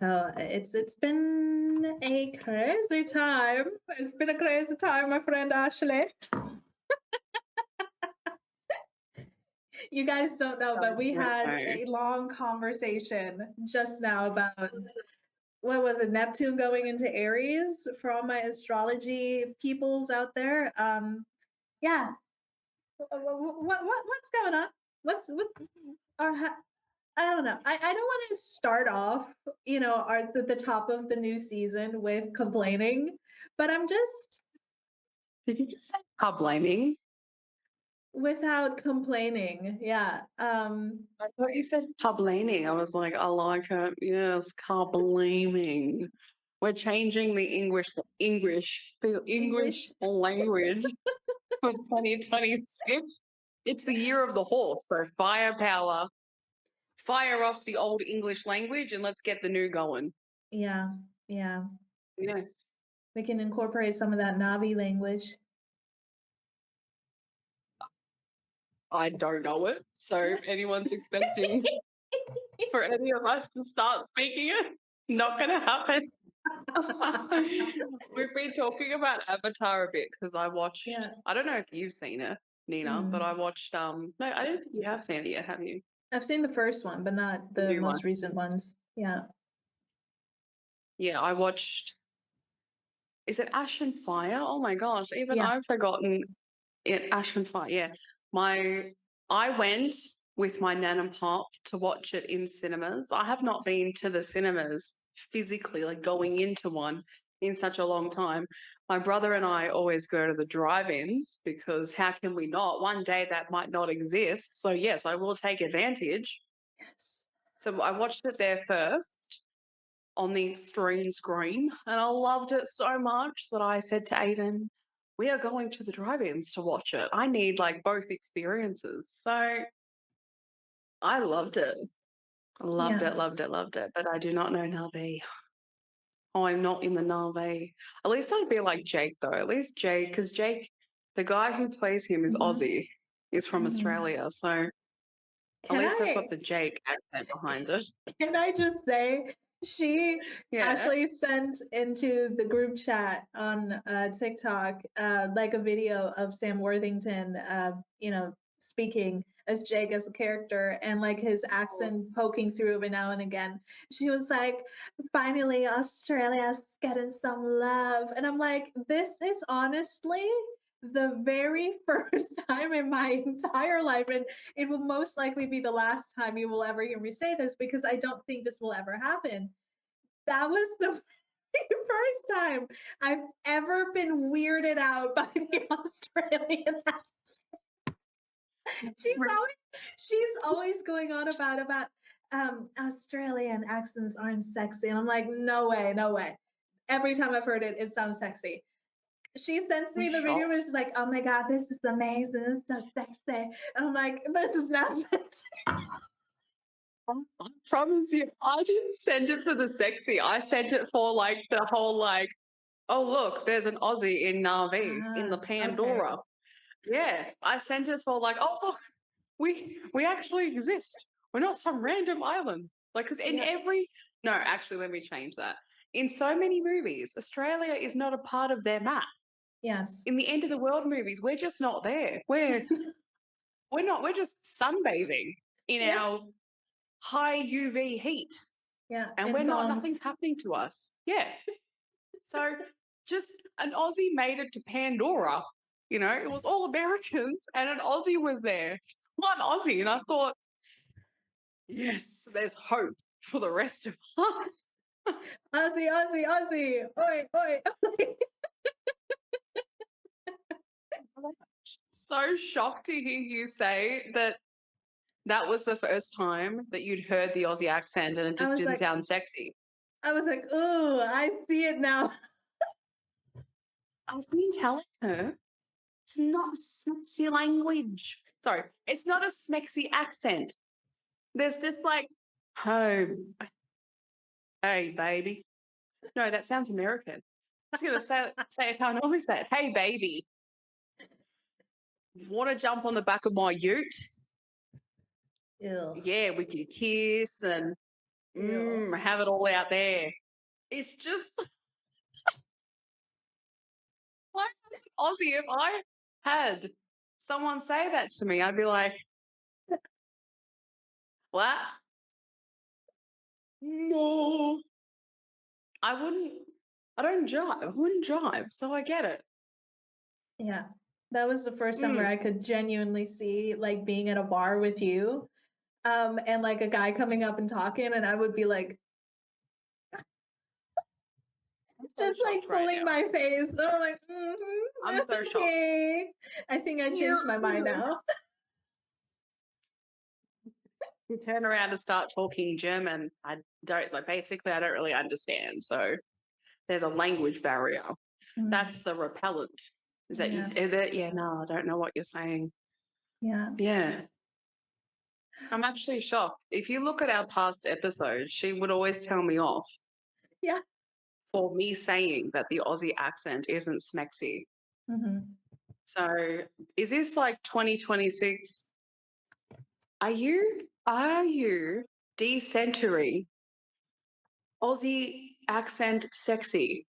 So it's been a crazy time. It's been a crazy time, my friend Ashley. You guys don't know, So but we had no. a long conversation just now about what was it, Neptune going into Aries for all my astrology peoples out there. Yeah. What's going on? What or I don't know. I don't want to start off, the top of the new season with complaining, but I'm just Did you just say car blaming? without complaining. Yeah. I thought you said car blaming. I was like, I like it. Yes, car blaming. We're changing the English English. language for 2026. It's the year of the horse. So firepower, fire off the old English language and let's get the new going. Yeah. Yeah. Yes. We can incorporate some of that Navi language. I don't know it. So if anyone's expecting for any of us to start speaking it, not going to happen. We've been talking about Avatar a bit because I watched, Yeah. I don't know if you've seen it, Nina, but I Mm. watched, no, I don't think you have seen it yet, have you? I've seen the first one, but not The the new one. most recent ones. Yeah. Yeah, I watched, is it Ash and Fire? Oh my gosh, even Yeah. I've forgotten it, Ash and Fire. Yeah. I went with my nan and pop to watch it in cinemas. I have not been to the cinemas physically, like going into one in such a long time. My brother and I always go to the drive-ins because how can we not? One day that might not exist. So yes, I will take advantage. Yes. So I watched it there first on the extreme screen and I loved it so much that I said to Aiden, we are going to the drive-ins to watch it. I need like both experiences. So I loved it. Loved Yeah. it, loved it, loved it. But I do not know Na'vi. Oh, I'm not in the Na'vi. At least I'd be like Jake though. At least Jake, because Jake, the guy who plays him is Hmm. Aussie, is from Hmm. Australia. So at Can least I've got I the Jake accent behind it. can I just say she Yeah. actually sent into the group chat on TikTok like a video of Sam Worthington speaking as Jake as a character and like his accent poking through every now and again. She was like, finally Australia's getting some love. And I'm like, this is honestly the very first time in my entire life, and it will most likely be the last time you will ever hear me say this because I don't think this will ever happen. That was the very first time I've ever been weirded out by the Australian accent. She's always going on about Australian accents aren't sexy. And I'm like, no way, no way. Every time I've heard it, it sounds sexy. She sends I'm me the video shocked. and she's like, oh my God, this is amazing. It's so sexy. And I'm like, this is not sexy. I promise you, I didn't send it for the sexy. I sent it for like the whole like, oh look, there's an Aussie in Na'vi in the Okay. Pandora. Yeah, I sent it for like, oh look, we actually exist. We're not some random island. Like, because in Yeah. every no, actually, let me change that. In so many movies, Australia is not a part of their map. Yes. In the end of the world movies, we're just not there. We're not. We're just sunbathing in Yeah. our high UV heat, Yeah. and we're In not. thongs. Nothing's happening to us. Yeah. So just an Aussie made it to Pandora. You know, it was all Americans, and an Aussie was there. Just one Aussie, and I thought, yes, there's hope for the rest of us. Aussie, Aussie, Aussie. Oi, oi, oi. So shocked to hear you say that that was the first time that you'd heard the Aussie accent and it I just was didn't like, sound sexy. ooh, I see it now. I've been telling her it's not a sexy language. Sorry, it's not a smexy accent. There's this like, hey, hey, baby. No, that sounds American. I'm just gonna say it how I normally say it. Hey, baby, want to jump on the back of my ute? Ew. Yeah, we can kiss and Have it all out there. It's just like Aussie. If I had someone say that to me, I'd be like, what? No. I wouldn't. I don't jive. I wouldn't jive. So I get it. Yeah. That was the first time where I could genuinely see like being at a bar with you, and like a guy coming up and talking, and I would be like, I'm so just like shocked right pulling now. my face. And I'm like, I'm so shocked. okay. I think I changed my mind now. You turn around and start talking German. I don't like. Basically, I don't really understand. So there's a language barrier. That's the repellent. Is that Yeah. yeah, no, I don't know what you're saying. Yeah. Yeah. I'm actually shocked. If you look at our past episodes, she would always tell me off Yeah. for me saying that the Aussie accent isn't smexy. So is this like 2026? Are you decentering Aussie accent sexy?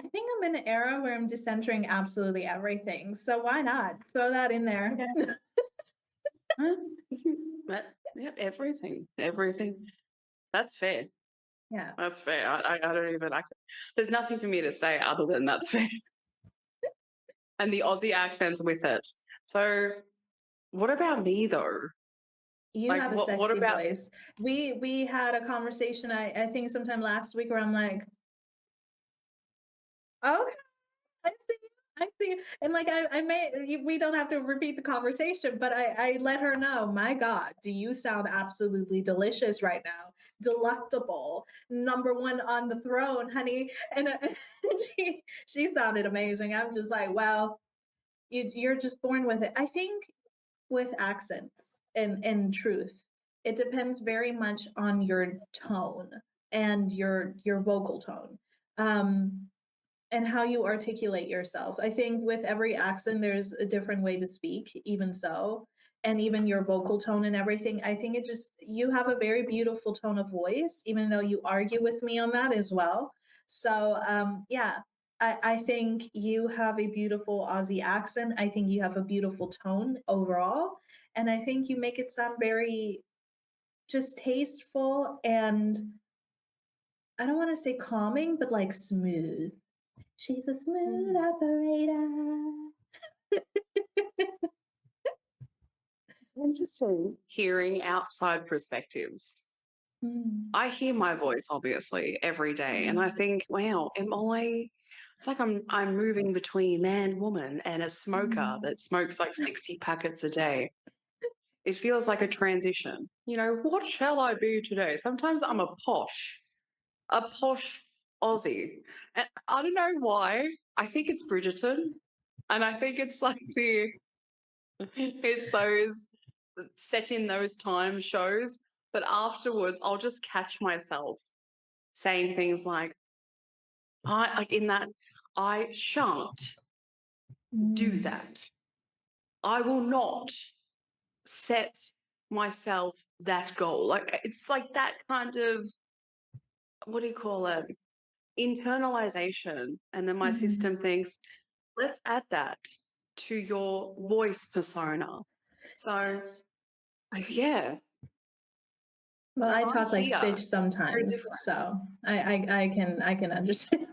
I think I'm in an era where I'm decentering absolutely everything. So why not throw that in there? Okay. Yeah, everything. That's fair. Yeah. That's fair. I don't even. There's nothing for me to say other than that's fair. And the Aussie accents with it. So, what about me though? You Like, have a what sexy about? voice. We had a conversation, I think sometime last week, where I'm like, okay, I see. I see. And like I may we don't have to repeat the conversation, but I let her know, my God, do you sound absolutely delicious right now? Delectable. Number one on the throne, honey. And she sounded amazing. I'm just like, well, you're just born with it. I think with accents and truth, it depends very much on your tone and your vocal tone. And how you articulate yourself. I think with every accent, there's a different way to speak, even so. And even your vocal tone and everything. I think you have a very beautiful tone of voice, even though you argue with me on that as well. So, yeah, I think you have a beautiful Aussie accent. I think you have a beautiful tone overall. And I think you make it sound very just tasteful and I don't want to say calming, but like smooth. She's a smooth operator. It's interesting hearing outside perspectives. I hear my voice obviously every day, and I think, wow, am I? It's like I'm moving between man, woman, and a smoker that smokes like 60 packets a day. It feels like a transition. You know, what shall I be today? Sometimes I'm a posh Aussie. And I don't know why. I think it's Bridgerton. And I think it's like it's those set in those time shows. But afterwards, I'll just catch myself saying things like, I shan't do that. I will not set myself that goal. Like it's like that kind of what do you call it? Internalization. And then my system thinks, let's add that to your voice persona. So yeah. Well, I talk like Here. Stitch sometimes, so I can understand.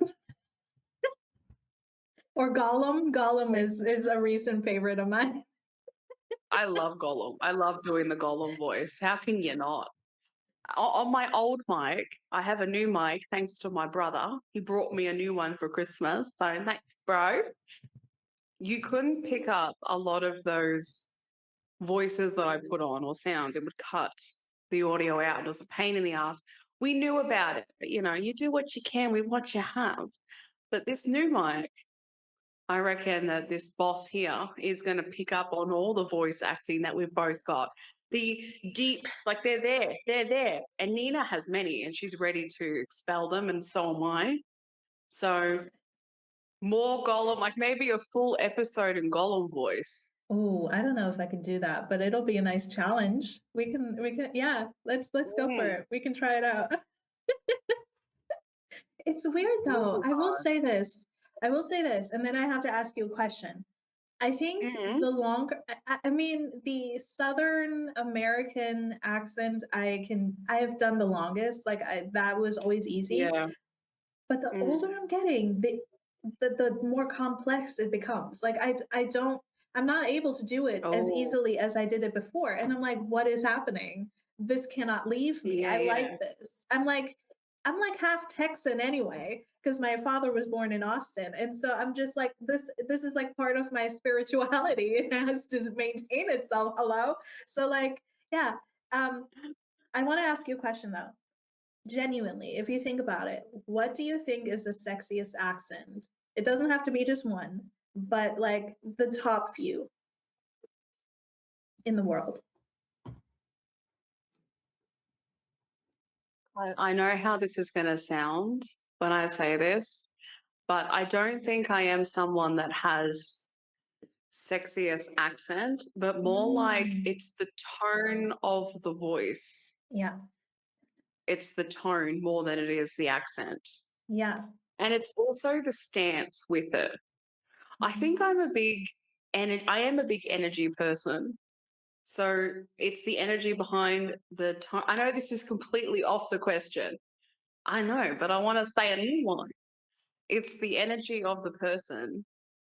Or Gollum. Gollum is a recent favorite of mine. I love Gollum. I love doing the Gollum voice. How can you not? On my old mic, I have a new mic thanks to my brother. He brought me a new one for Christmas. So thanks, bro. You couldn't pick up a lot of those voices that I put on or sounds. It would cut the audio out. It was a pain in the ass. We knew about it, but you know, you do what you can with what you have. But this new mic, I reckon that this boss here is going to pick up on all the voice acting that we've both got. The deep, like they're there. And Nina has many and she's ready to expel them, and so am I. So more Gollum, like maybe a full episode in Gollum voice. Oh, I don't know if I can do that, but it'll be a nice challenge. Yeah, let's go for Mm. it. We can try it out. It's weird though. Oh I will gosh. say this. I will say this, and then I have to ask you a question. I think Mhm. the longer, I mean, the Southern American accent, I have done the longest. Like that was always easy. Yeah. But the Mm. older I'm getting, the more complex it becomes. Like I don't I'm not able to do it as Oh, easily as I did it before. And I'm like, what is happening? This cannot leave me. yeah, I yeah. like this. I'm like half Texan anyway, because my father was born in Austin. And so I'm just like, this is like part of my spirituality. It has to maintain itself. Hello. So like, yeah. Um, I want to ask you a question though. Genuinely, if you think about it, what do you think is the sexiest accent? It doesn't have to be just one, but like the top few in the world. I know how this is going to sound when I say this, but I don't think I am someone that has sexiest accent, but more like Mm, it's the tone of the voice. yeah, It's the tone more than it is the accent. yeah. And it's also the stance with it. I think Mhm. I am a big energy person. So it's the energy behind the tone. I know this is completely off the question. I know, but I want to say a new one. It's the energy of the person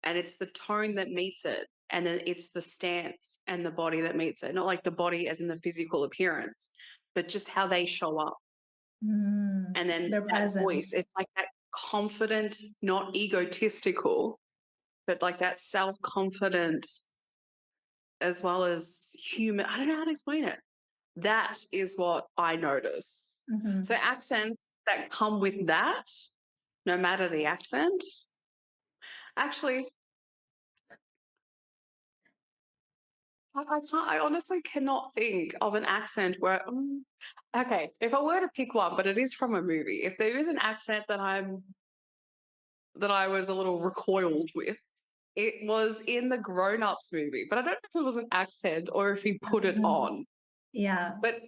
and it's the tone that meets it. And then it's the stance and the body that meets it. Not like the body as in the physical appearance, but just how they show up. And then Their that voice, presence. it's like that confident, not egotistical, but like that self confident as well as human. I don't know how to explain it. That is what I notice. So Mhm. accents that come with that, no matter the accent, actually, I can't. I honestly cannot think of an accent where. Okay, if I were to pick one, but it is from a movie. If there is an accent that I was a little recoiled with, it was in the Grown Ups movie. But I don't know if it was an accent or if he put it Um, on. yeah. But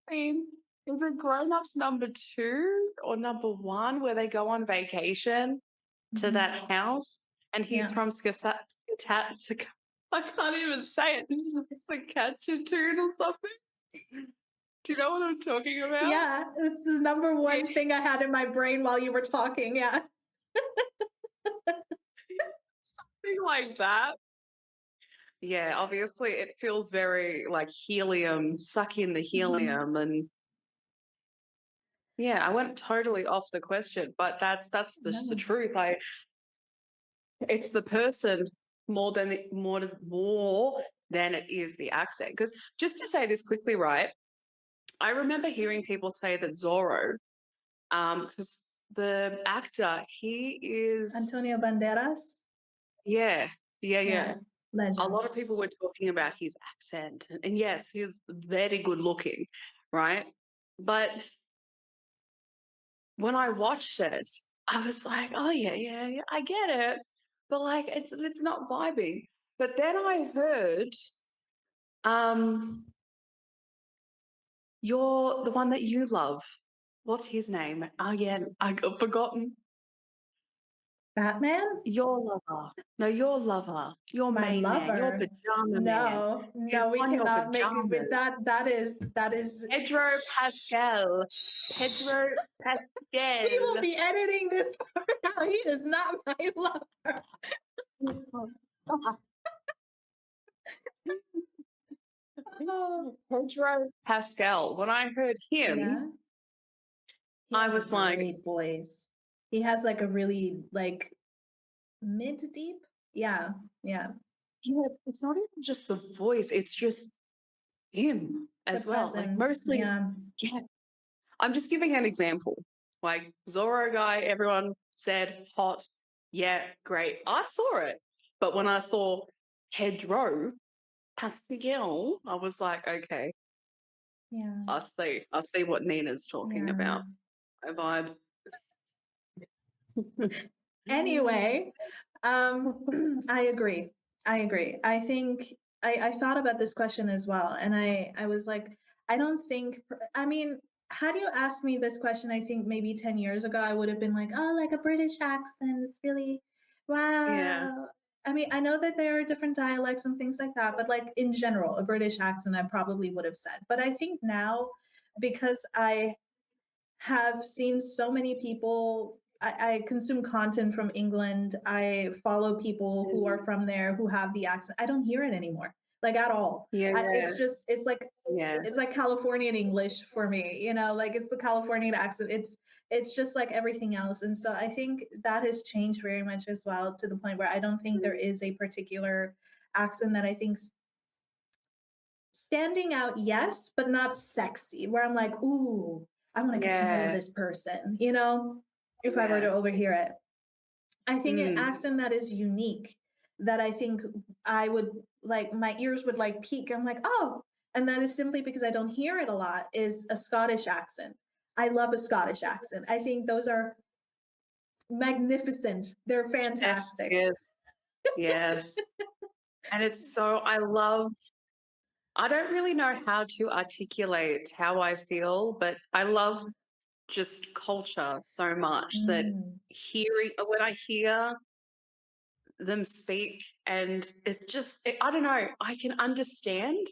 I mean, is it Grown Ups number two or number one where they go on vacation to Mhm. that house and he's Yeah. from I can't even say it. This is Saskatchewan or something. Do you know what I'm talking about? Yeah, it's the number Yeah, one thing I had in my brain while you were talking. Yeah. something like that. Yeah, obviously it feels very like helium, suck in the Mhm. helium and yeah, I went totally off the question, but that's just the No. truth. It's the person more than it is the accent. Because just to say this quickly, right? I remember hearing people say that Zorro, because the actor, he is, Antonio Banderas? yeah, yeah, yeah. Yeah. A Legend. lot of people were talking about his accent, and yes, he's very good looking, right? But when I watched it, I was like, oh yeah, yeah, yeah, I get it, but like it's not vibing. But then I heard, um, you're the one that you love. What's his name? Oh yeah, I got forgotten. Batman? Your lover. No, your lover. Your My main man. Your lover. pajama man. No, You no, we on your cannot make it with pajamas. that is Pedro shh, Pascal. shh. Pedro We will Pascal. be editing this part out. He is not my lover. Oh, Pedro Pascal. When I heard him, yeah. He I has a was like, great voice. He has like a really like mid deep. Yeah, yeah. yeah, it's not even just the voice, it's just him The as well. Like presence. mostly, Yeah. yeah. I'm just giving an example. Like Zorro guy, everyone said hot. Yeah, great. I saw it. But when I saw Pedro Pascal, I was like, okay, Yeah. I see. I see what Nina's talking Yeah. about. I vibe. Anyway, I agree. I agree. I think I thought about this question as well, and I was like, I don't think. I mean, had you asked me this question, I think maybe 10 years ago, I would have been like, oh, like a British accent is really Yeah. wow. I mean, I know that there are different dialects and things like that, but like in general, a British accent, I probably would have said. But I think now, because I have seen so many people. I consume content from England. I follow people who are Mm. from there who have the accent. I don't hear it anymore, like at all. Yeah. It's just Yeah. it's like Californian English for me. Like it's the Californian accent. It's just like everything else. And so I think that has changed very much as well, to the point where I don't think there is a particular accent that I think standing out, yes, but not sexy, where I'm like, "Ooh, I wanna get to know Yeah. this person," if I were to Yeah. overhear it. I think an Mm. accent that is unique, that I think I would like my ears would, like, peak. I'm like, "Oh," and that is simply because I don't hear it a lot, is a Scottish accent. I love a Scottish accent. I think those are magnificent. They're Yes. fantastic. Yes. Yes. And it's so I don't really know how to articulate how I feel, but I love just culture so much that Mm, when I hear them speak, and I don't know, I can understand,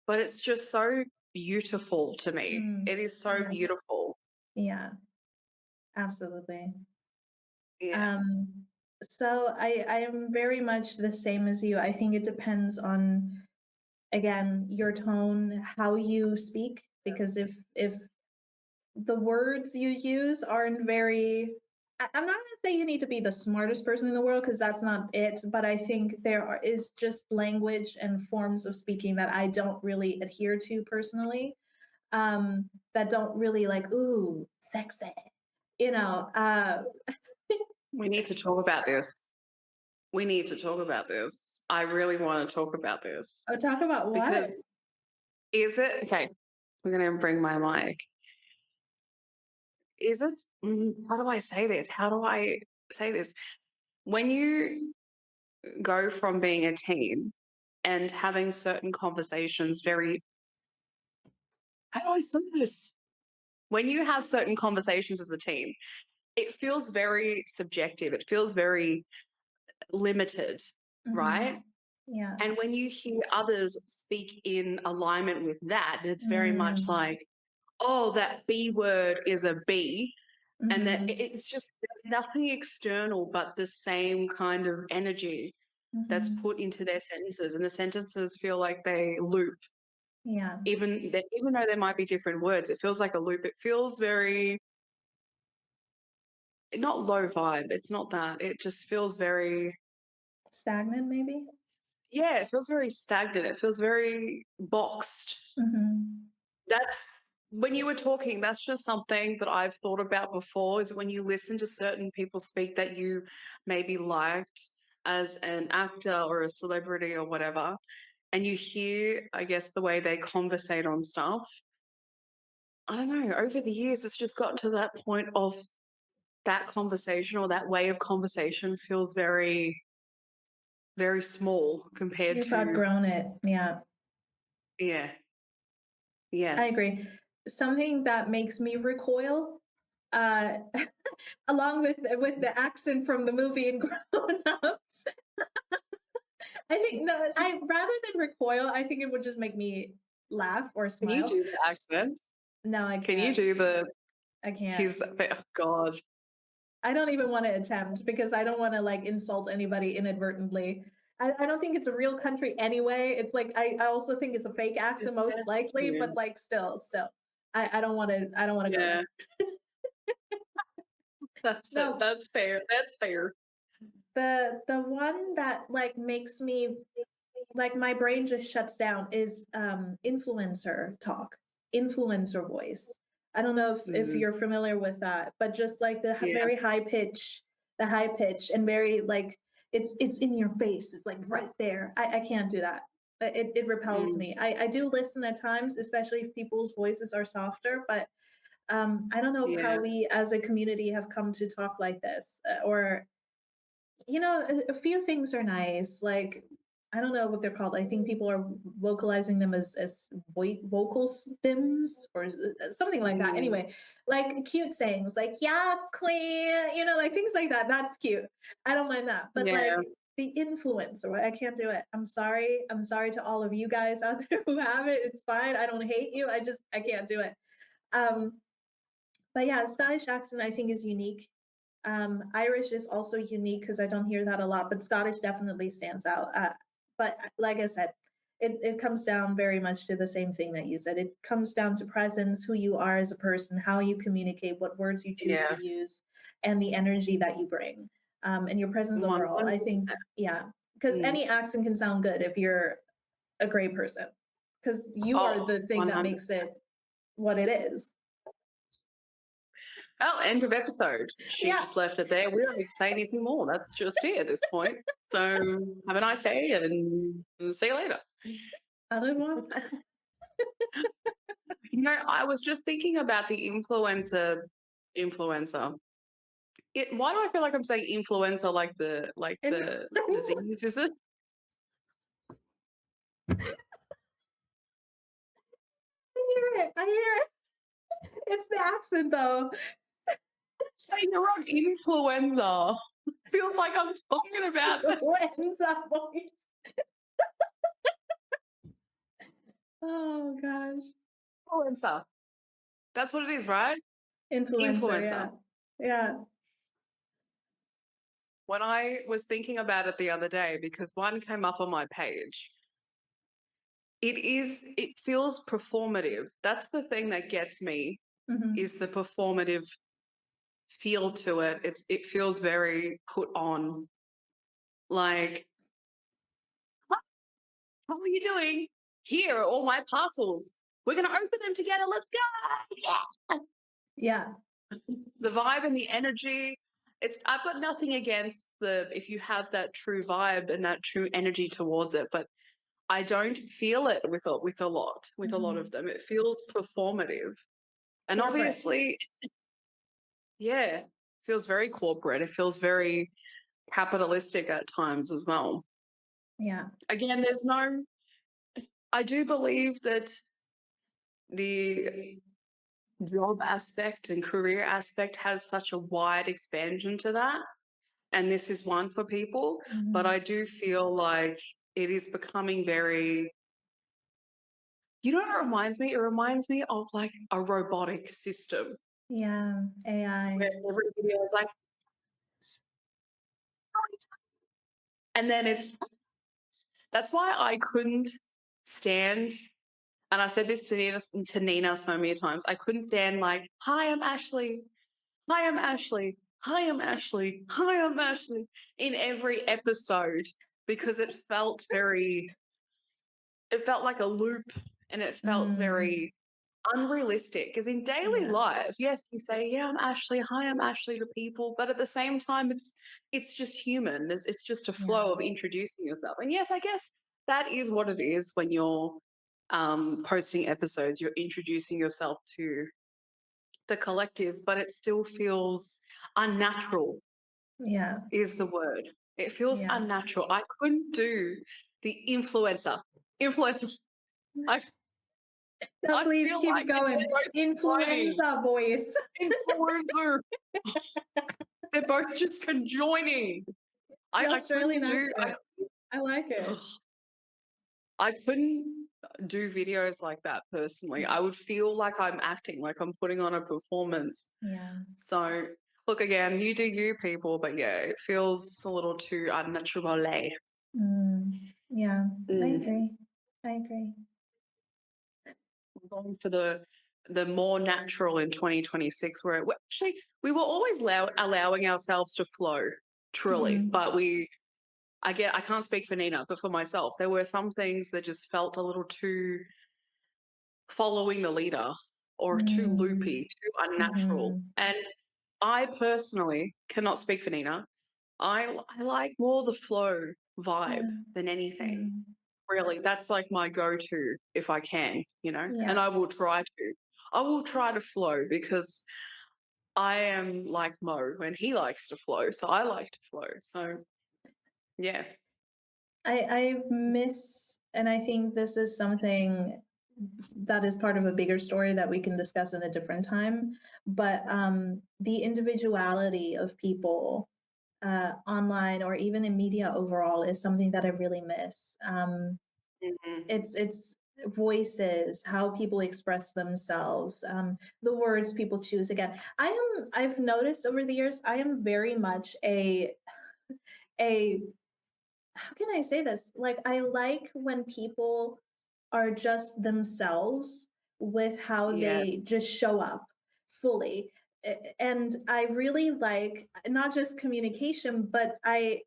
but it's just so beautiful to me. mm. It is so Yeah, beautiful. yeah, absolutely. Yeah. Um, so I am very much the same as you. I think it depends on, again, your tone, how you speak, because if the words you use aren't very, I'm not going to say you need to be the smartest person in the world, because that's not it, but I think is just language and forms of speaking that I don't really adhere to personally, that don't really like, ooh, sexy, you know. We need to talk about this. We need to talk about this. I really want to talk about this Oh, talk about because what? is it okay? I'm going to bring my mic. Is it? How do I say this? How do I say this? When you go from being a teen and having certain conversations how do I say this? When you have certain conversations as a teen, it feels very subjective. It feels very limited, right? Mhm. Yeah. And when you hear others speak in alignment with that, it's very much Mm. like, oh, that B word is a B. And that Mhm. it's just, there's nothing external but the same kind of energy that's Mhm. put into their sentences. And the sentences feel like they loop, Yeah. even though there might be different words, it feels like a loop. It feels very, not low vibe. It's not that. It just feels very, Stagnant, maybe? yeah, it feels very stagnant. It feels very boxed. Mhm. That's when you were talking, that's just something that I've thought about before is when you listen to certain people speak that you maybe liked as an actor or a celebrity or whatever, and you hear, I guess, the way they conversate on stuff. I don't know, over the years, it's just gotten to that point of that conversation or that way of conversation feels very, very small compared You've to, outgrown it. Yeah. yeah, I yes. agree. Something that makes me recoil, uh, along with the accent from the movie and Grown Ups, I think no, I rather than recoil, I think it would just make me laugh or Can you smile. do the accent? No, I Can you can't. do the I can't. He's oh God. I don't even want to attempt, because I don't want to like insult anybody inadvertently. I don't think it's a real country anyway. It's like I also think it's a fake accent It's most that's likely, but true. like still. I don't want to go Yeah, there. that's it. No, That's fair. That's fair. the one that like makes me like my brain just shuts down is influencer talk, influencer voice. I don't know if Mm, you're familiar with that, but just like the yeah. very high pitch, the high pitch and very like it's in your face. It's like right there. I can't do that. It repels Mm, me. I do listen at times, especially if people's voices are softer, but I don't know how yeah. we as a community have come to talk like this, or a few things are nice. Like, I don't know what they're called. I think people are vocalizing them as vocal stems or something like that. Mm, Anyway, like cute sayings, like "yes, queen," like things like that. That's cute. I don't mind that. But yeah, like the influencer, I can't do it. I'm sorry. I'm sorry to all of you guys out there who have it. It's fine. I don't hate you. I can't do it. Um, but yeah, Scottish accent I think is unique. Irish is also unique because I don't hear that a lot, but Scottish definitely stands out. But like I said, it comes down very much to the same thing that you said. It comes down to presence, who you are as a person, how you communicate, what words you choose to yes, use, and the energy that you bring, and your presence overall. I think, 100%. yeah, because Mm. any accent can sound good if you're a great person, because you are Oh, the thing that 100. makes it what it is. Well, end of episode. She Yeah. just left it there. We don't need to say anything more. That's just it at this point. So have a nice day and see you later. Other one. I was just thinking about the influencer. Why do I feel like I'm saying influenza like the disease, is it? I hear it. It's the accent though. Saying the wrong influenza. Feels like I'm talking about the Influenza voice. Oh gosh. influencer. That's what it is, right? Influencer, Influencer. yeah. Yeah. When I was thinking about it the other day, because one came up on my page, it feels performative. That's the thing that gets me, Mhm. is the performative feel to it. It feels very put on. Like, how are you doing? Here are all my parcels. We're gonna open them together. Let's go. Yeah. Yeah. The vibe and the energy. I've got nothing against if you have that true vibe and that true energy towards it, but I don't feel it with a lot of Mhm. them. It feels performative. And Corporate. obviously, yeah, feels very corporate. It feels very capitalistic at times as well. Yeah. Again, I do believe that the job aspect and career aspect has such a wide expansion to that. And this is one for people. But Mhm. I do feel like it is becoming very, what it reminds me? It reminds me of like a robotic system Yeah. where AI. every video is like, and then that's why I couldn't stand, and I said this to Nina so many times, I couldn't stand like, hi, I'm Ashley. Hi, I'm Ashley. Hi, I'm Ashley. Hi, I'm Ashley in every episode because it felt like a loop and it felt Mm. very unrealistic. Because in daily Yeah. life, yes, you say, yeah, I'm Ashley. Hi, I'm Ashley to people. But at the same time, it's just human. It's just a Yeah. flow of introducing yourself. And yes, I guess that is what it is when you're posting episodes. You're introducing yourself to the collective, but it still feels unnatural, Yeah. is the word. It feels Yeah. unnatural. I couldn't do the influencer. Influencer. I No, I please feel keep like they're going. both joining. Influenza voice. Influencer. They're both just conjoining. The I Australian couldn't do accent. I like it. I couldn't do videos like that personally. I would feel like I'm acting, like I'm putting on a performance. Yeah. So look, again, you do you, people, but yeah, it feels a little too unnatural. Yeah. I Mm. agree. I agree. Going for the more natural in 2026, where we were always allowing ourselves to flow, truly, Mm. but I can't speak for Nina, but for myself, there were some things that just felt a little too following the leader or too Mm. loopy, too unnatural. Mhm. And I personally cannot speak for Nina. I like more the flow vibe Yeah. than anything. Mm. Really, that's like my go-to if I can, and Yeah. I will try to. I will try to flow because I am like Mo when he likes to flow, so I like to flow. So yeah. I miss, and I think this is something that is part of a bigger story that we can discuss in a different time. But the individuality of people online or even in media overall is something that I really miss. Mhm. It's voices, how people express themselves, the words people choose. Again, I've noticed over the years I am very much a how can I say this? Like, I like when people are just themselves with how they Yes. just show up fully. And I really like not just communication, but I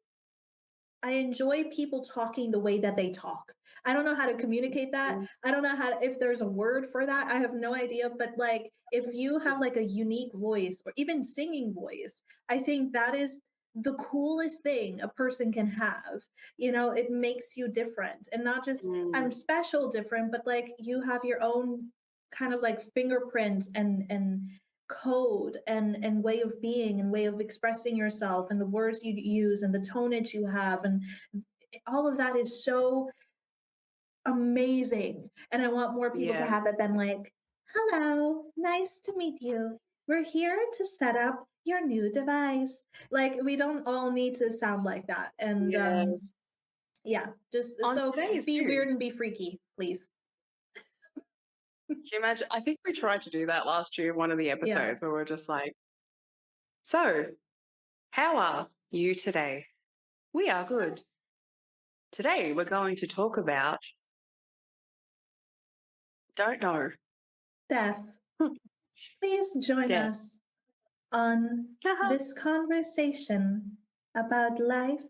enjoy people talking the way that they talk. I don't know how to communicate that. Mm, I don't know how if there's a word for that. I have no idea, but like if you have like a unique voice or even singing voice, I think that is the coolest thing a person can have. You know, it makes you different and not just I'm mm, special different, but like you have your own kind of like fingerprint and code and way of being and way of expressing yourself and the words you use and the tonage you have and all of that is so amazing and I want more people to yeah. have it than like hello, nice to meet you, we're here to set up your new device. Like we don't all need to sound like that. And Yes. yeah, just On so today's be weird news, and be freaky, please. can you imagine? I think we tried to do that last year in one of the Yeah. episodes where we're just like, so how are you today? We are good. Today we're going to talk about don't know. Death. Please join Death. us on Ha this conversation about life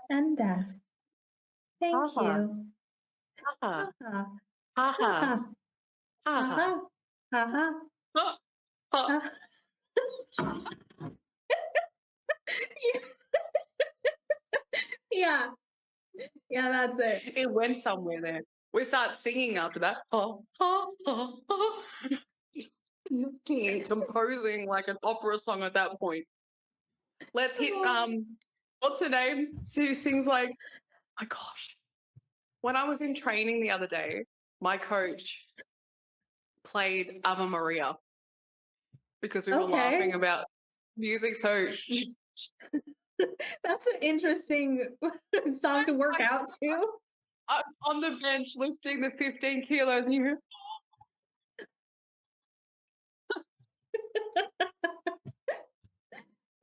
and death. ha Thank ha you. ha Ha ha ha ha ha ha ha ha ha ha ha ha ha. ha. Yeah, yeah, that's it. It went somewhere there. We start singing after that. Ha ha ha ha. Composing like an opera song at that point. Let's hit Oh, what's her name? Who sings like my gosh. When I was in training the other day, my coach played Ave Maria because we were laughing okay, about music. So that's an interesting song to work like out to. I'm on the bench lifting the 15 kilos and you hear,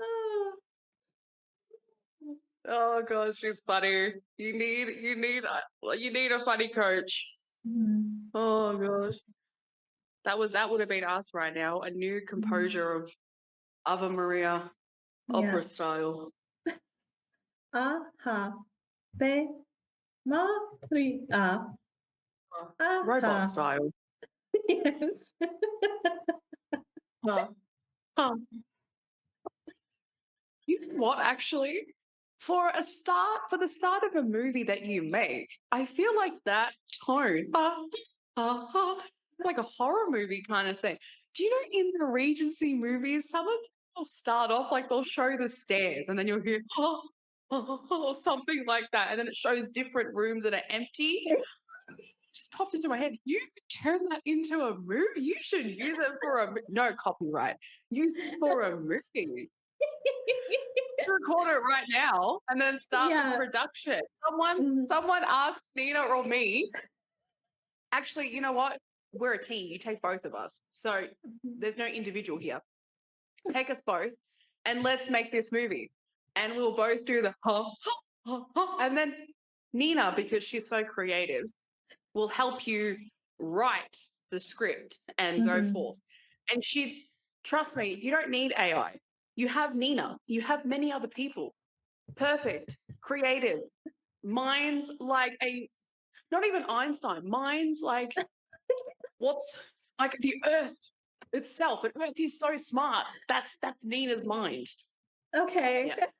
Oh. oh god, she's funny. You need a funny coach. Mhm. Oh gosh. That would have been us right now. A new Mhm. composure of Ave Maria opera Yeah. style. Aha. Be Maria. Robot Aha. style. Yes. Huh. Huh. You know what, actually? For the start of a movie that you make, I feel like that tone, like a horror movie kind of thing. Do you know in the Regency movies, some of them will start off like they'll show the stairs and then you'll hear, or something like that. And then it shows different rooms that are empty. Just popped into my head. You could turn that into a movie. You should use it for no copyright. Use it for a movie. Let's record it right now and then start the Yeah. production. Mhm. Someone ask Nina or me. Actually, you know what? We're a team. You take both of us. So there's no individual here. Take us both and let's make this movie. And we'll both do the and then Nina, because she's so creative, will help you write the script and go Mhm. forth. And trust me, you don't need AI. You have Nina. You have many other people. Perfect, creative, minds like not even Einstein, minds like what's like the Earth itself. And Earth is so smart. That's Nina's mind. Okay. Yeah.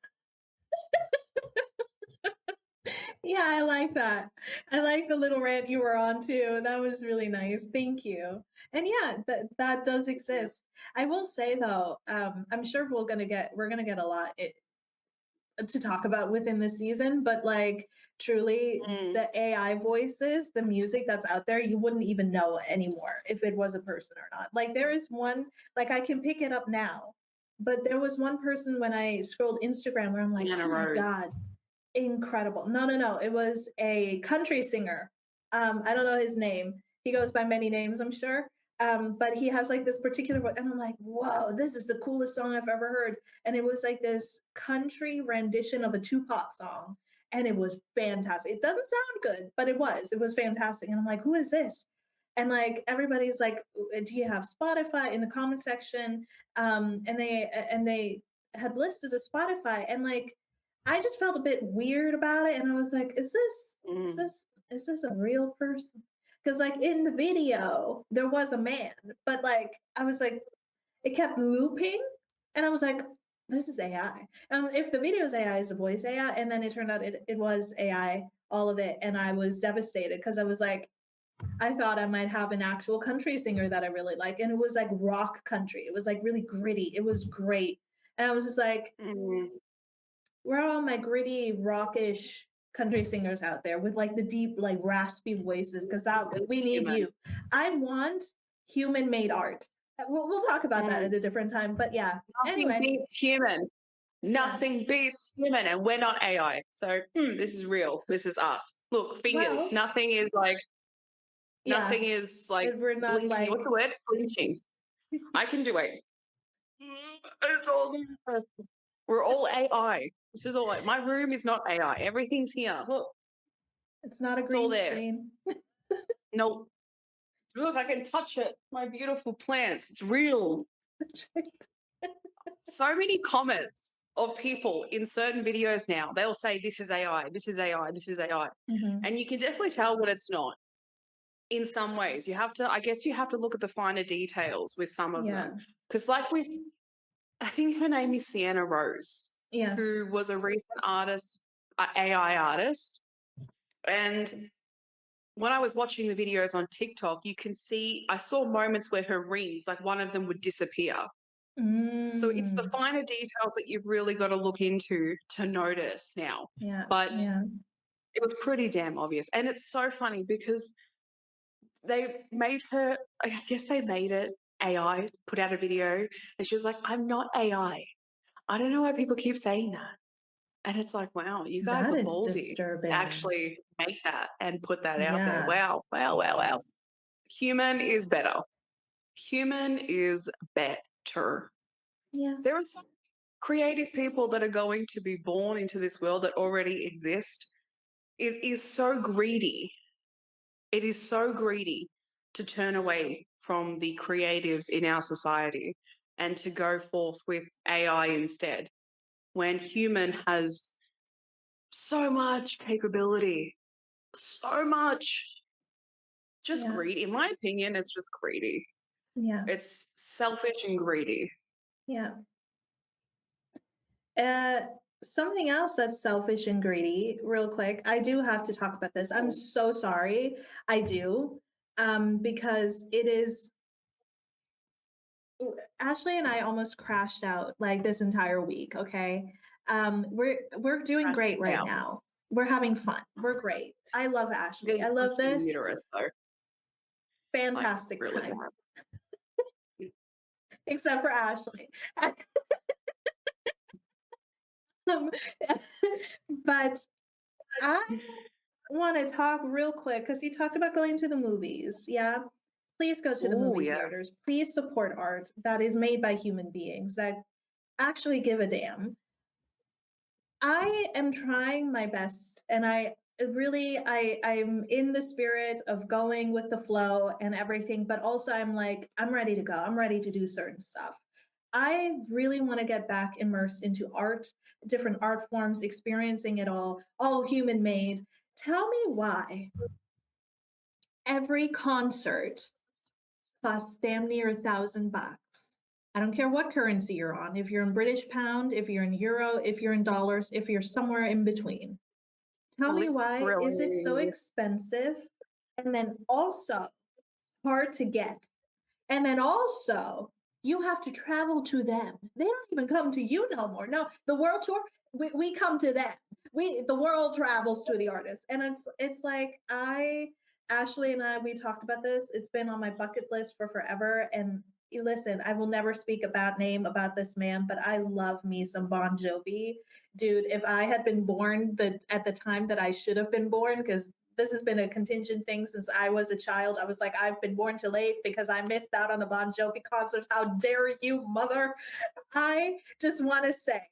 Yeah, I like that. I like the little rant you were on too. That was really nice. Thank you. And yeah, that does Yeah. exist. I will say though, I'm sure we're gonna get a lot to talk about within the season, but like truly Mm, the AI voices, the music that's out there, you wouldn't even know anymore if it was a person or not. Like there is one, like I can pick it up now, but there was one person when I scrolled Instagram where I'm like, Anna oh my God, Rose. incredible. No, no, no. It was a country singer. I don't know his name. He goes by many names, I'm sure. But he has like this particular voice, and I'm like, whoa, this is the coolest song I've ever heard. And it was like this country rendition of a Tupac song, and it was fantastic. It doesn't sound good, but it was fantastic. And I'm like, who is this? And like everybody's like, do you have Spotify in the comment section? And they had listed a Spotify, and like I just felt a bit weird about it, and I was like, is Mm, this is this a real person? Because like in the video, there was a man, but like I was like, it kept looping, and I was like, this is AI. And if the video is AI, is the voice AI? And then it turned out it was AI, all of it, and I was devastated because I was like, I thought I might have an actual country singer that I really like, and it was like rock country. It was like really gritty. It was great, and I was just like, mm. where are all my gritty, rockish country singers out there with like the deep, like raspy voices? Because that we It's need human. you. I want human made art. We'll talk about that Mm. at a different time. But yeah. Nothing Anyway, beats human. yes. Nothing beats human, and we're not AI. So this is real. This is us. Look, fingers. Well, Nothing yeah. is like We're not blinking. What's the like word? Flinching. I can do it. It's all there. We're all AI. This is all. My room is not AI. Everything's here. Look, it's not a it's all green there. screen. No, look, I can touch it. My beautiful plants. It's real. So many comments of people in certain videos now. They'll say, "This is AI. This is AI. This is AI," Mhm. and you can definitely tell that it's not. In some ways, you have to. I guess you have to look at the finer details with some of them, Yeah. because, like with, I think her name is Sienna Rose, Yes. who was a recent artist, AI artist, and when I was watching the videos on TikTok, you can see I saw moments where her rings, like one of them would disappear. So it's the Mm. finer details that you've really got to look into to notice now. Yeah. But Yeah. it was pretty damn obvious. And it's so funny because they made her, I guess they made it AI, put out a video, and she was like, I'm not AI. I don't know why people keep saying that. And it's like, wow, you guys That are is ballsy to disturbing. actually make that and put that out there. Yeah. Wow, wow, wow, wow. Human is better. Human is better. Yes. There are some creative people that are going to be born into this world that already exist. It is so greedy. It is so greedy to turn away from the creatives in our society and to go forth with AI instead, when human has so much capability, so much. Just Yeah. greedy. In my opinion, it's just greedy. Yeah. It's selfish and greedy. Yeah. Uh, something else that's selfish and greedy, real quick. I do have to talk about this. I'm Mm. so sorry. I do. Because it is Ashley and I almost crashed out like this entire week, okay? We're doing great Crashing right out. now. We're having fun. We're great. I love Ashley. Getting I love punched in the this. uterus, though. Like, Fantastic really time. bad. Except for Ashley. Um, but I want to talk real quick because you talked about going to the movies. Yeah. Please go to the Oh, movie yes. theaters. Please support art that is made by human beings that actually give a damn. I am trying my best, and I'm in the spirit of going with the flow and everything, but also I'm like, I'm ready to go. I'm ready to do certain stuff. I really want to get back immersed into art, different art forms, experiencing it all human made. Tell me why every concert costs damn near $1,000. I don't care what currency you're on. If you're in British pound, if you're in euro, if you're in dollars, if you're somewhere in between. Tell me why is it so Literally. expensive and then also hard to get? And then also, you have to travel to them. They don't even come to you no more. No, the world tour, we come to them. The world travels to the artists. And it's like Ashley and I, we talked about this. It's been on my bucket list for forever. And listen, I will never speak a bad name about this man, but I love me some Bon Jovi. Dude, if I had been born at the time that I should have been born, because this has been a contingent thing since I was a child. I was like, I've been born too late because I missed out on the Bon Jovi concerts. How dare you, mother? I just want to say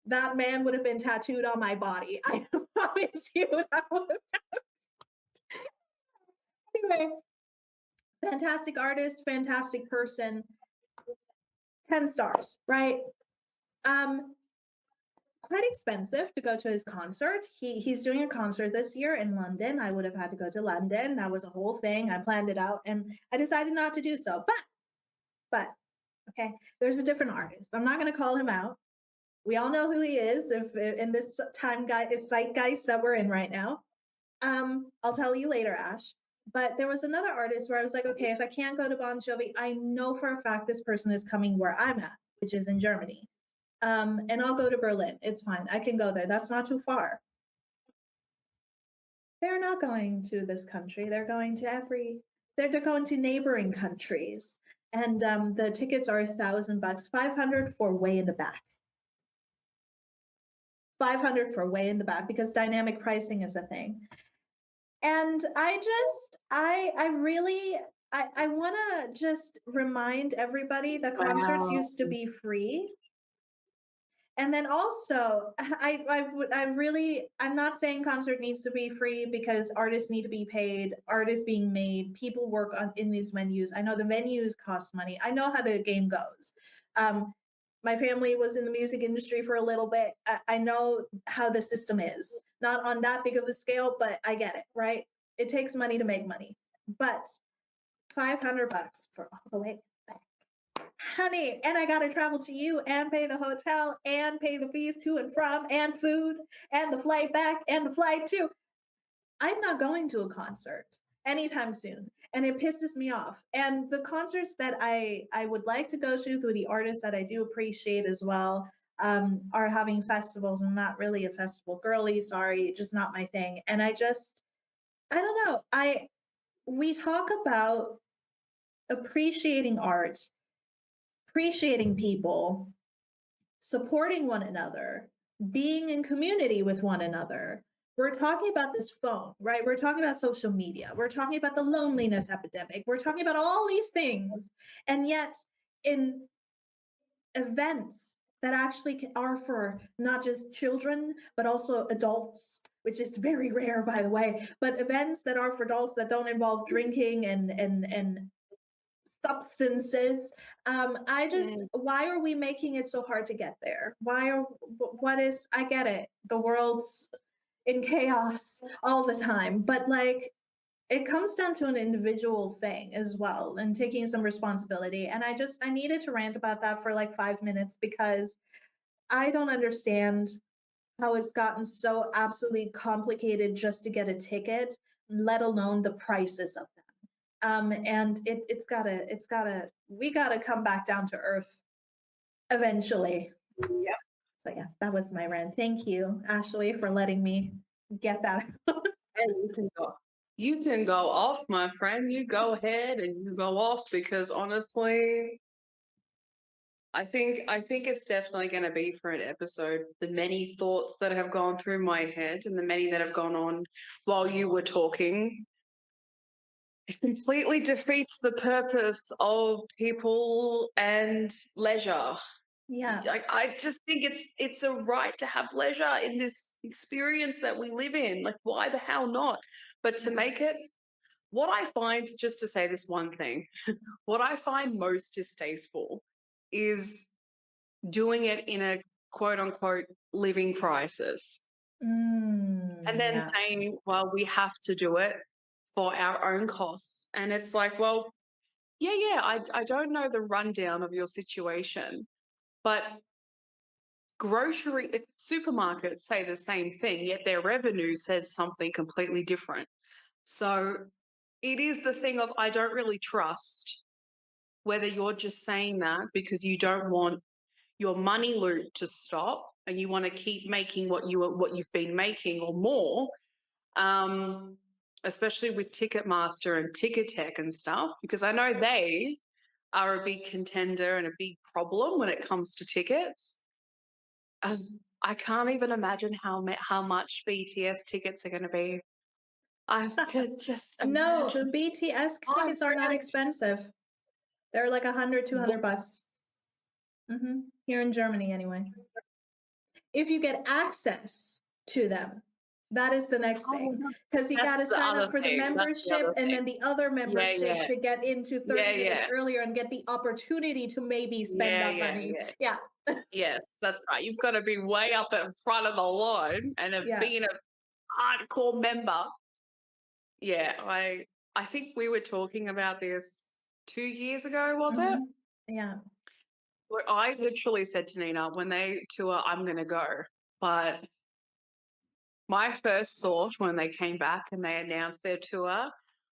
that man would have been tattooed on my body. I promise you that would have. Anyway, fantastic artist, fantastic person. 10 stars, right? Quite expensive to go to his concert. He's doing a concert this year in London. I would have had to go to London. That was a whole thing. I planned it out and I decided not to do so. But okay, there's a different artist. I'm not going to call him out. We all know who he is if in this zeitgeist that we're in right now. I'll tell you later, Ash. But there was another artist where I was like, okay, if I can't go to Bon Jovi, I know for a fact this person is coming where I'm at, which is in Germany. And I'll go to Berlin. It's fine. I can go there. That's not too far. They're not going to this country. They're going to they're going to neighboring countries. And the tickets are $1,000, 500 for way in the back. 500 for way in the back because dynamic pricing is a thing. And I want to just remind everybody that concerts used to be free. And then also, I'm not saying concert needs to be free because artists need to be paid, artists being made, people work in these venues. I know the venues cost money. I know how the game goes. My family was in the music industry for a little bit. I know how the system is. Not on that big of a scale, but I get it, right? It takes money to make money. But $500 for all the way back. Honey, and I got to travel to you and pay the hotel and pay the fees to and from and food and the flight back and the flight too. I'm not going to a concert anytime soon. And it pisses me off. And the concerts that I would like to go to through the artists that I do appreciate as well are having festivals. I'm not really a festival girly, sorry, just not my thing. And I don't know. We talk about appreciating art, appreciating people, supporting one another, being in community with one another. We're talking about this phone, right? We're talking about social media. We're talking about the loneliness epidemic. We're talking about all these things. And yet, in events that actually are for not just children, but also adults, which is very rare, by the way, but events that are for adults that don't involve drinking and substances. Why are we making it so hard to get there? I get it. The world's in chaos all the time, but like, it comes down to an individual thing as well and taking some responsibility. And I needed to rant about that for like 5 minutes because I don't understand how it's gotten so absolutely complicated just to get a ticket, let alone the prices of them. And we gotta come back down to earth eventually. Yep. So yes, that was my rant. Thank you, Ashley, for letting me get that out. And you can go. You can go off, my friend. You go ahead and you go off because honestly, I think it's definitely going to be for an episode. The many thoughts that have gone through my head and the many that have gone on while you were talking, it completely defeats the purpose of people and leisure. Yeah. I just think it's a right to have leisure in this experience that we live in. Like, why the hell not? But to make it, what I find, just to say this one thing, what I find most distasteful is doing it in a quote unquote living crisis. And then Yeah. saying, well, we have to do it for our own costs. And it's like, well, yeah, I don't know the rundown of your situation, but supermarkets say the same thing, yet their revenue says something completely different. So it is the thing of I don't really trust whether you're just saying that because you don't want your money loop to stop and you want to keep making what you've been making or more, especially with Ticketmaster and Ticketek and stuff, because I know they are a big contender and a big problem when it comes to tickets. I can't even imagine how much BTS tickets are going to be. I could just No, imagine. BTS tickets are not expensive. They're like $100, $200. Here in Germany, anyway. If you get access to them, that is the next thing. Because you got to sign up for the membership and then the other membership to get into 30 minutes earlier and get the opportunity to maybe spend that money. Yeah. Yes, that's right. You've got to be way up in front of the line and being a hardcore member. Yeah, I think we were talking about this 2 years ago, was it? Yeah. Where I literally said to Nina, when they tour, I'm going to go. But my first thought when they came back and they announced their tour,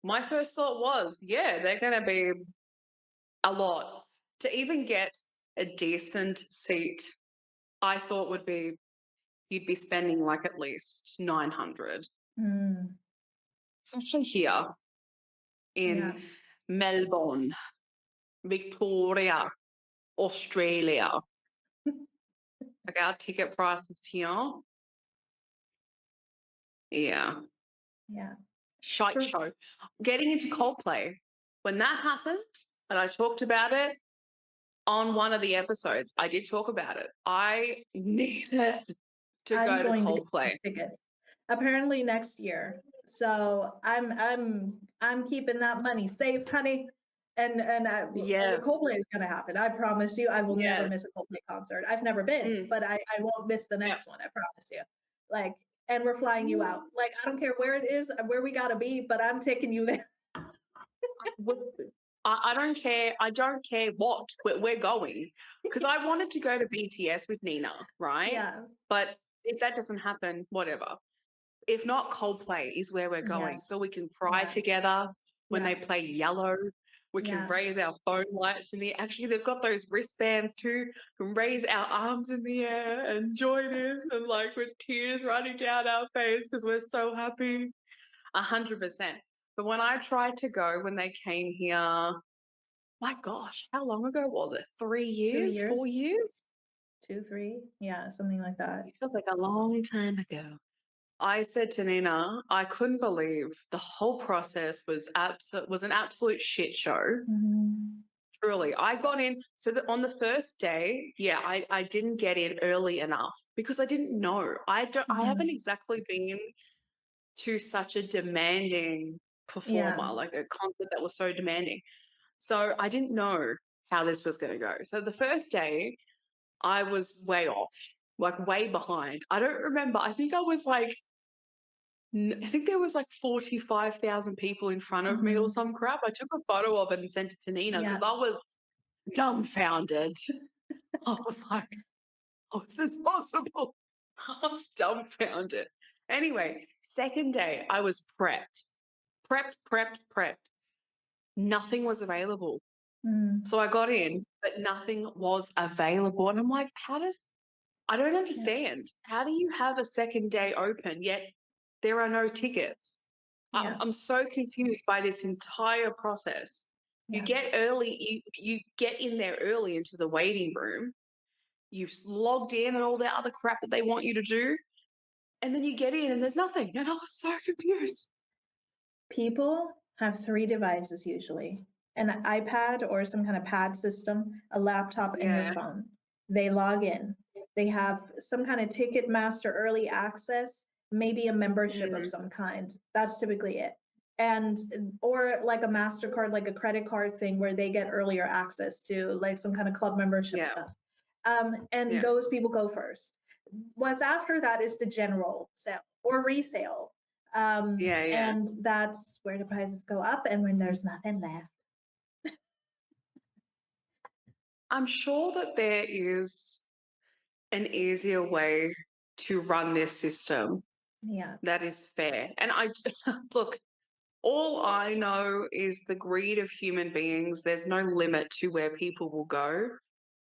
my first thought was, yeah, they're going to be a lot. To even get a decent seat, I thought you'd be spending like at least 900. Especially here in Melbourne, Victoria, Australia. Like our ticket prices here. Yeah. Shite show. Getting into Coldplay. When that happened, and I talked about it on one of the episodes, I did talk about it. I needed to go to Coldplay. Tickets. Apparently next year. So I'm keeping that money safe, honey. And Coldplay is going to happen. I promise you, I will never miss a Coldplay concert. I've never been, but I won't miss the next one. I promise you. Like, and we're flying you out. Like, I don't care where it is, where we got to be, but I'm taking you there. I don't care. I don't care what we're going, because I wanted to go to BTS with Nina, right? Yeah. But if that doesn't happen, whatever. If not, Coldplay is where we're going. So we can cry together when they play Yellow. We can raise our phone lights in the air. Actually, they've got those wristbands too. We can raise our arms in the air and join in, and like with tears running down our face because we're so happy. 100%. But when I tried to go when they came here, my gosh, how long ago was it? 3 years? 2 years? 4 years? 2, 3? Yeah, something like that. It feels like a long time ago. I said to Nina, I couldn't believe the whole process was an absolute shit show. Truly. I got in, so that on the first day, I didn't get in early enough because I didn't know. I haven't exactly been to such a demanding performer, like a concert that was so demanding. So I didn't know how this was going to go. So the first day, I was way off, like way behind. I don't remember. I think there was like 45,000 people in front of me or some crap. I took a photo of it and sent it to Nina because I was dumbfounded. I was like, how is this possible? I was dumbfounded. Anyway, second day, I was prepped. Nothing was available. So I got in, but nothing was available. And I'm like, I don't understand. How do you have a second day open, yet there are no tickets? I'm so confused by this entire process. You get early, you get in there early into the waiting room. You've logged in and all the other crap that they want you to do. And then you get in and there's nothing. And I was so confused. People have 3 devices usually, an iPad or some kind of pad system, a laptop, and your phone. They log in. They have some kind of Ticketmaster early access, maybe a membership of some kind. That's typically it. Or like a MasterCard, like a credit card thing where they get earlier access to like some kind of club membership stuff. Those people go first. What's after that is the general sale or resale. And that's where the prices go up and when there's nothing left. I'm sure that there is an easier way to run this system Yeah. that is fair. And I look, all I know is the greed of human beings. There's no limit to where people will go.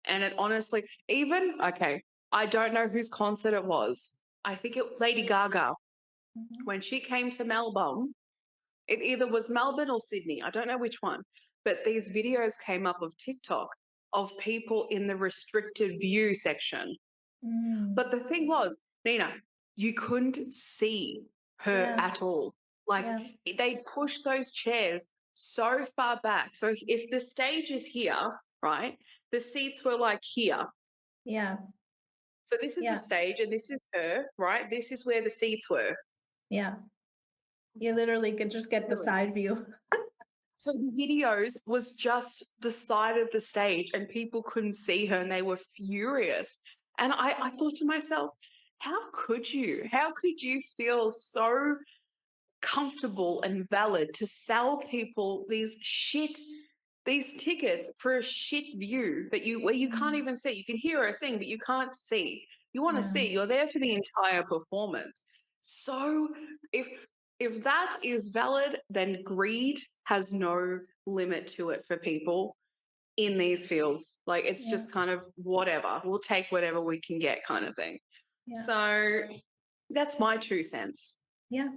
And it honestly, even, okay, I don't know whose concert it was. I think it Lady Gaga. Mhm. When she came to Melbourne, it either was Melbourne or Sydney. I don't know which one. But these videos came up of TikTok of people in the restricted view section. Mm. But the thing was, Nina, you couldn't see her Yeah. at all. Like Yeah. they pushed those chairs so far back. So if the stage is here, right, the seats were like here. Yeah. So this is the Yeah. stage and this is her, right? This is where the seats were. Yeah. You literally could just get the side view. So the videos was just the side of the stage and people couldn't see her and they were furious. And I thought to myself, how could you? How could you feel so comfortable and valid to sell people these tickets for a shit view that you where you can't Mm. even see? You can hear her sing, but you can't see. You want to Yeah. see, you're there for the entire performance. So if that is valid, then greed has no limit to it for people in these fields. Like it's Yeah. just kind of whatever. We'll take whatever we can get kind of thing. Yeah. So that's my 2 cents. Yeah.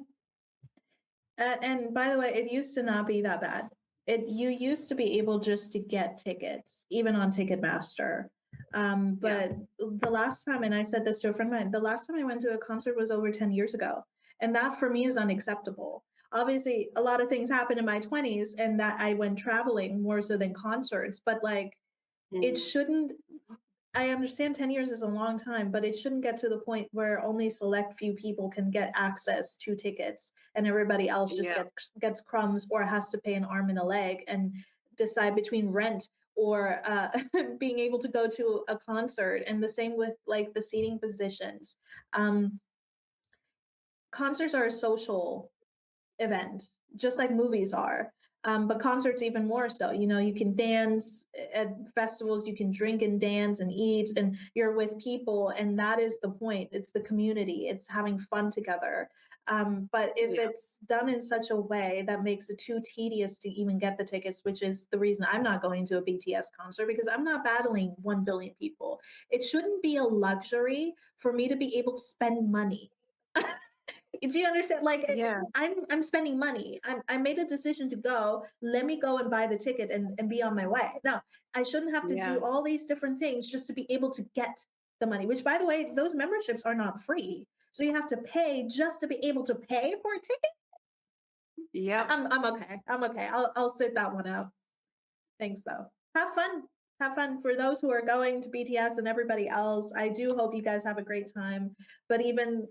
And by the way, it used to not be that bad. You used to be able just to get tickets, even on Ticketmaster. Yeah. But the last time, and I said this to a friend of mine, the last time I went to a concert was over 10 years ago. And that for me is unacceptable. Obviously, a lot of things happened in my 20s and that I went traveling more so than concerts, but like it Mm. shouldn't. I understand 10 years is a long time, but it shouldn't get to the point where only select few people can get access to tickets and everybody else just Yeah. gets crumbs or has to pay an arm and a leg and decide between rent or being able to go to a concert. And the same with like the seating positions. Um, Concerts are a social event, just like movies are. But concerts even more so. You know, you can dance at festivals, you can drink and dance and eat, and you're with people, and that is the point. It's the community. It's having fun together. But if Yeah. it's done in such a way that makes it too tedious to even get the tickets, which is the reason I'm not going to a BTS concert because I'm not battling 1 billion people. It shouldn't be a luxury for me to be able to spend money. Do you understand? Like Yeah. I'm spending money. I made a decision to go. Let me go and buy the ticket and be on my way. No, I shouldn't have to Yeah. do all these different things just to be able to get the money. Which, by the way, those memberships are not free. So you have to pay just to be able to pay for a ticket. Yep. I'm okay. I'm okay. I'll sit that one out. Thanks though. Have fun. Have fun for those who are going to BTS and everybody else. I do hope you guys have a great time. But even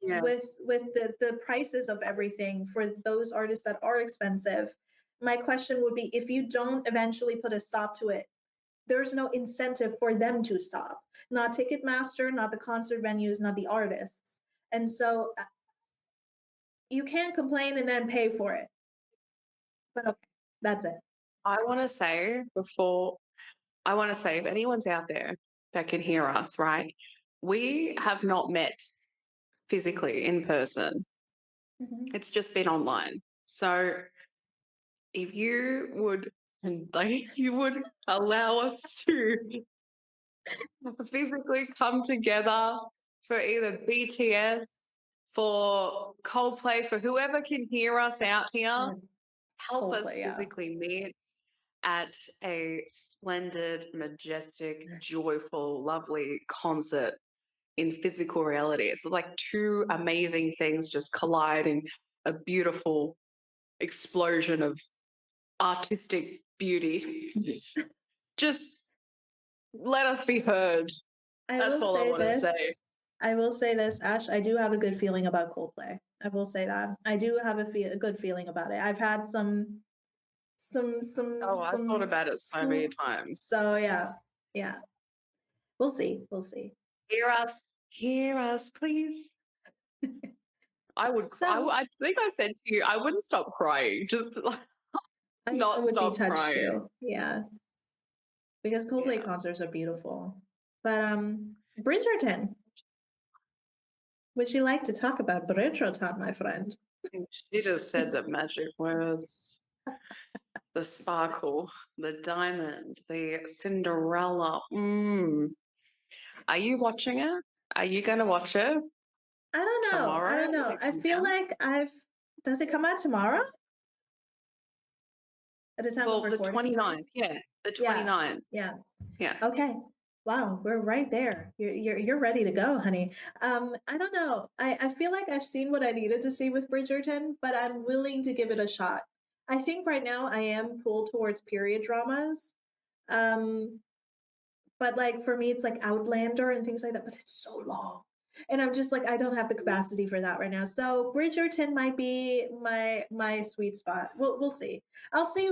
Yes. with the prices of everything for those artists that are expensive, my question would be if you don't eventually put a stop to it, there's no incentive for them to stop. Not Ticketmaster, not the concert venues, not the artists. And so you can't complain and then pay for it. But okay, that's it. I want to say if anyone's out there that can hear us, right? We have not met physically in person. Mhm. It's just been online. So if you would and like you would allow us to physically come together for either BTS, for Coldplay, for whoever can hear us out here, Yeah, help us Coldplay, yeah. physically meet at a splendid, majestic, joyful, lovely concert in physical reality. It's like two amazing things just collide in a beautiful explosion of artistic beauty. Just let us be heard. I That's will all I say want to say. this. I will say this, Ash. I do have a good feeling about Coldplay. I will say that. I do have a good feeling about it. I've had Oh, I've thought about it so many some. times. So yeah, yeah. We'll see. We'll see. Hear us, please. So I think I said to you, I wouldn't stop crying, just like I not would be stop touched crying. too. Yeah, because Coldplay Yeah. concerts are beautiful. But Bridgerton. Would you like to talk about Bridgerton, my friend? She just said the magic words. The sparkle, the diamond, the Cinderella. Are you watching it? Are you going to watch it I don't know. I tomorrow don't know. when it I comes feel out? like does it come out tomorrow at the time of Well, the recording of this? 29th. Yeah, the Yeah. 29th. Yeah. Yeah. Okay. Wow, we're right there. You're ready to go, honey. I don't know. I feel like I've seen what I needed to see with Bridgerton, but I'm willing to give it a shot. I think right now I am pulled towards period dramas. Um, but like for me it's like Outlander and things like that, but it's so long. And I'm just like I don't have the capacity for that right now. So Bridgerton might be my sweet spot. We'll see. I'll see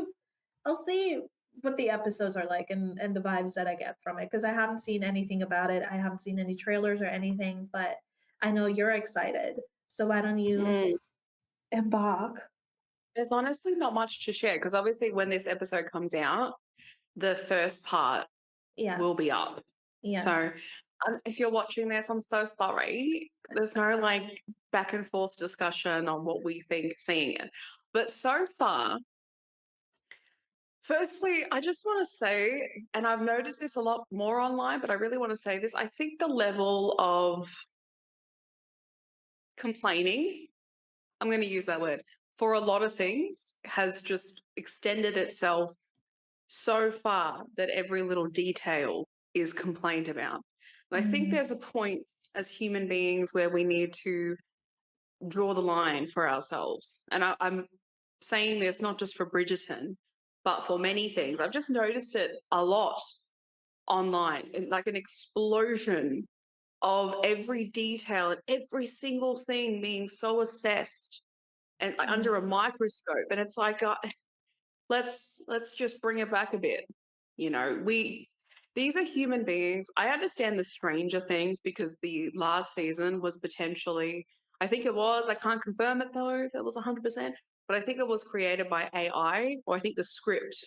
I'll see what the episodes are like and the vibes that I get from it because I haven't seen anything about it. I haven't seen any trailers or anything, but I know you're excited. So why don't you Mm. embark? There's honestly not much to share because obviously when this episode comes out, the first part Yeah. will be up. Yes. So if you're watching this, I'm so sorry. There's no like back and forth discussion on what we think seeing it. But so far, firstly, I just want to say, and I've noticed this a lot more online, but I really want to say this. I think the level of complaining, I'm going to use that word, for a lot of things has just extended itself so far that every little detail is complained about. And I think Mm, there's a point as human beings where we need to draw the line for ourselves. And I'm saying this not just for Bridgerton, but for many things. I've just noticed it a lot online, like an explosion of every detail and every single thing being so assessed and yeah. under a microscope. And it's like, let's just bring it back a bit. We these are human beings. I understand the Stranger Things because the last season was potentially, I think it was, I can't confirm it though if it was 100%, but I think it was created by AI, or I think the script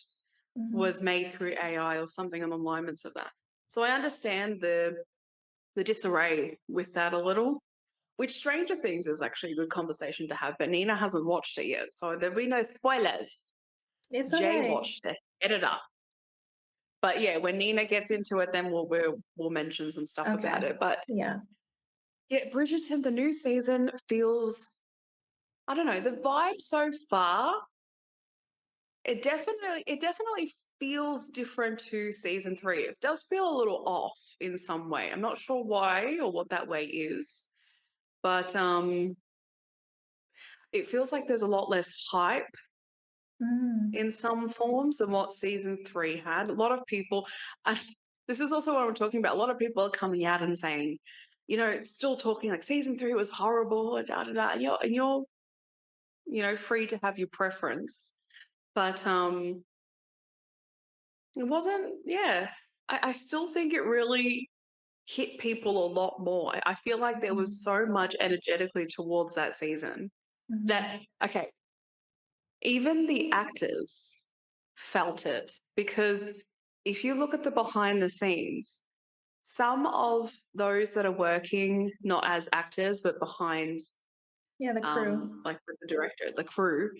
Mhm. was made through AI or something on the alignments of that. So I understand the disarray with that a little. Which Stranger Things is actually a good conversation to have, but Nina hasn't watched it yet, so there'll be no spoilers. It's Jay okay. watched it, editor. But yeah, when Nina gets into it, then we'll mention some stuff about Okay. it. But Yeah. yeah, Bridgerton, the new season feels, I don't know, the vibe so far. It definitely feels different to season 3. It does feel a little off in some way. I'm not sure why or what that way is, but it feels like there's a lot less hype Mm. in some forms than what season 3 had. A lot of people, and this is also what I'm talking about. A lot of people are coming out and saying, still talking like season 3 was horrible, and da da da. And you're free to have your preference, but it wasn't. Yeah, I still think it really hit people a lot more. I feel like there was Mhm. so much energetically towards that season Mhm. that okay, even the actors felt it because if you look at the behind the scenes, some of those that are working not as actors but behind, Yeah, the crew. like with the director, the crew,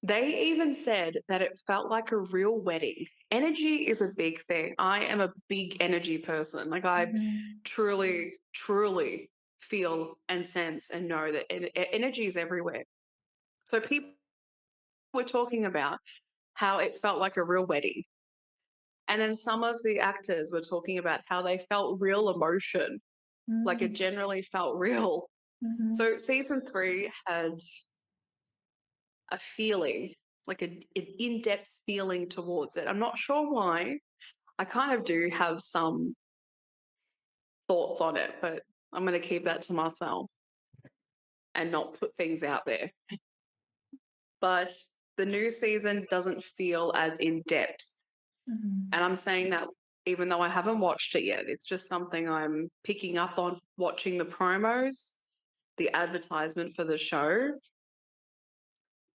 they even said that it felt like a real wedding. Energy is a big thing. I am a big energy person. Like I Mhm. truly, truly feel and sense and know that energy is everywhere. So people were talking about how it felt like a real wedding. And then some of the actors were talking about how they felt real emotion, like it Mm. generally felt real. Mhm. So season 3 had a feeling, like an in-depth feeling towards it. I'm not sure why. I kind of do have some thoughts on it, but I'm going to keep that to myself and not put things out there. But the new season doesn't feel as in depth. Mhm. And I'm saying that even though I haven't watched it yet, it's just something I'm picking up on watching the promos, the advertisement for the show.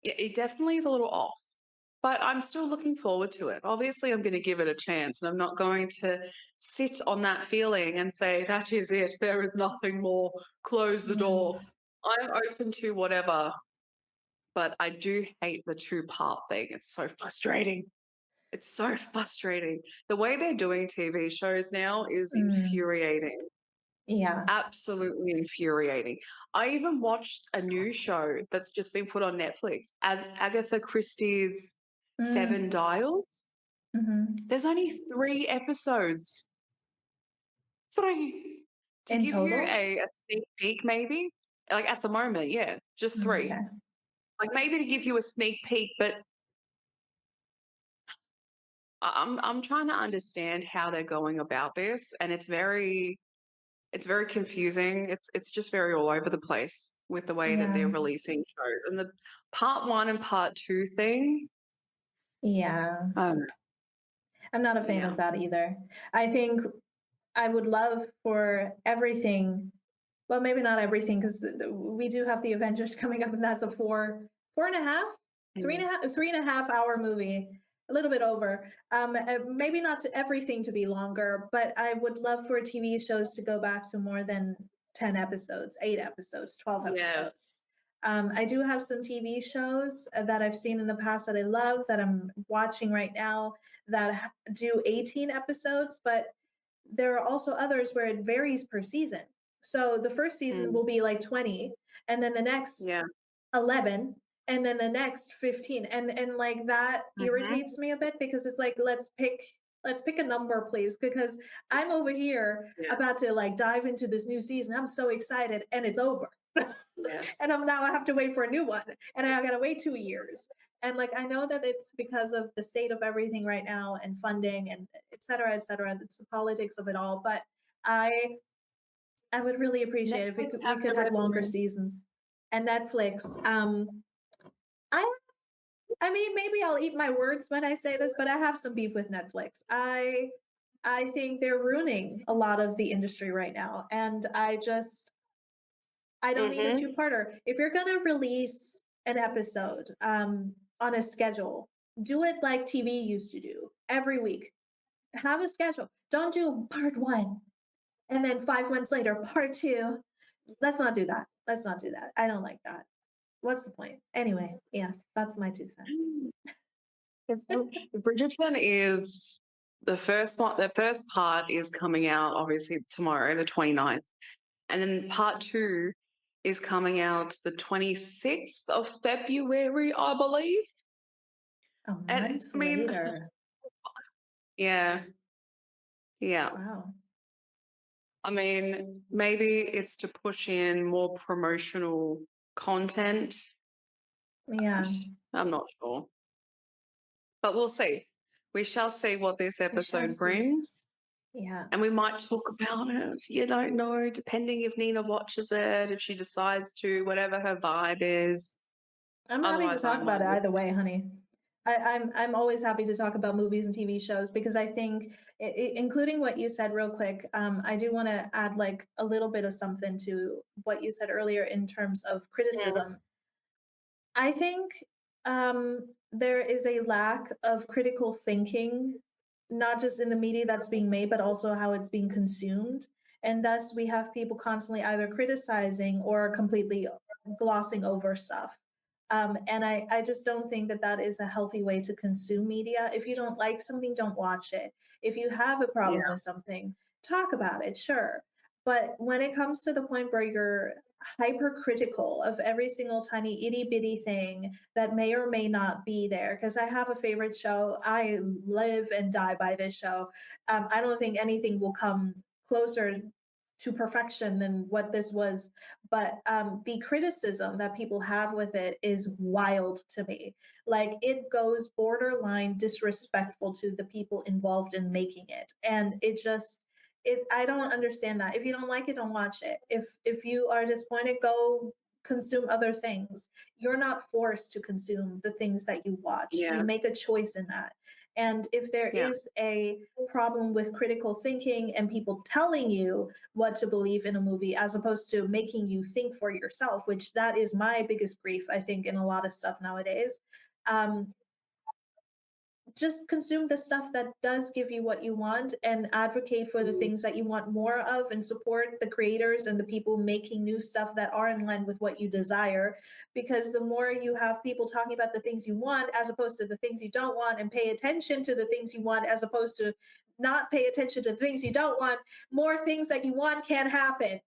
It definitely is a little off. but I'm still looking forward to it. Obviously, I'm going to give it a chance, and I'm not going to sit on that feeling and say, that is it, there is nothing more, close the door. Mm, I'm open to whatever, but I do hate the two-part thing. It's so frustrating. It's so frustrating. The way they're doing TV shows now is mm, infuriating. yeah. Absolutely infuriating. I even watched a new show that's just been put on Netflix, Agatha Christie's Seven Mm, Dials. hmm. There's only 3 episodes. 3. To In give you total? a sneak peek, maybe, like at the moment, yeah, just Mm, 3. okay. Like maybe to give you a sneak peek, but I'm trying to understand how they're going about this, and it's very confusing. It's just very all over the place with the way that Yeah. they're releasing shows. And the part 1 and part 2 thing, Yeah. I don't know. I'm not a fan Yeah. of that either. I think I would love for everything. Well, maybe not everything, because we do have the Avengers coming up, and that's a four and a half, Mm. 3.5 hour movie, a little bit over. Maybe not to everything to be longer, but I would love for TV shows to go back to more than 10 episodes, 8 episodes, 12 episodes. Yes. I do have some TV shows that I've seen in the past that I love, that I'm watching right now, that do 18 episodes, but there are also others where it varies per season. So the first season Mm. will be like 20, and then the next Yeah. 11, and then the next 15. And like that Mhm. irritates me a bit, because it's like, let's pick a number, please, because I'm over here about Yes. to like dive into this new season. I'm so excited, and it's over. Yes. And I have to wait for a new one, and I got to wait 2 years. And like, I know that it's because of the state of everything right now, and funding, and et cetera, et cetera. It's the politics of it all. But I I would really appreciate if Netflix we have could the have longer recommend. seasons. And Netflix, I I mean, maybe I'll eat my words when I say this, but I have some beef with Netflix. I think they're ruining a lot of the industry right now, and I don't need a Mhm. two-parter. If you're gonna release an episode on a schedule, do it like TV used to do every week. Have a schedule. Don't do part one and then 5 months later, part two. Let's not do that. Let's not do that. I don't like that. What's the point? Anyway, yes, that's my 2 cents. Bridgerton is the first one. The first part is coming out obviously tomorrow, the 29th. And then part 2 is coming out the 26th of February, I believe. A And month I mean, later. yeah, yeah. Wow. I mean, maybe it's to push in more promotional content. Yeah, I'm not sure. But we'll see. We shall see what this we shall episode see. brings. Yeah. And we might talk about it. You don't know, depending if Nina watches it, if she decides to, whatever her vibe is. I'm happy to Otherwise, I talk about might it look. either way, honey. I'm always happy to talk about movies and TV shows, because I think, including what you said real quick, I do want to add like a little bit of something to what you said earlier in terms of Mm. criticism. I think there is a lack of critical thinking, not just in the media that's being made, but also how it's being consumed. And thus, we have people constantly either criticizing or completely glossing over stuff. And I just don't think that that is a healthy way to consume media. If you don't like something, don't watch it. If you have a Yeah, problem with something, talk about it, sure. But when it comes to the point where you're hypercritical of every single tiny itty bitty thing that may or may not be there, because I have a favorite show. I live and die by this show. I don't think anything will come closer to perfection than what this was, but the criticism that people have with it is wild to me. Like, it goes borderline disrespectful to the people involved in making it, and I don't understand that. If you don't like it, don't watch it. If you are disappointed, go consume other things. You're not forced to consume the things that you watch. You yeah, make a choice in that. And if there yeah, is a problem with critical thinking and people telling you what to believe in a movie, as opposed to making you think for yourself, which that is my biggest grief, I think, in a lot of stuff nowadays. Um, just consume the stuff that does give you what you want and advocate for the Mm. things that you want more of and support the creators and the people making new stuff that are in line with what you desire. Because the more you have people talking about the things you want as opposed to the things you don't want, and pay attention to the things you want as opposed to not pay attention to the things you don't want, more things that you want can happen.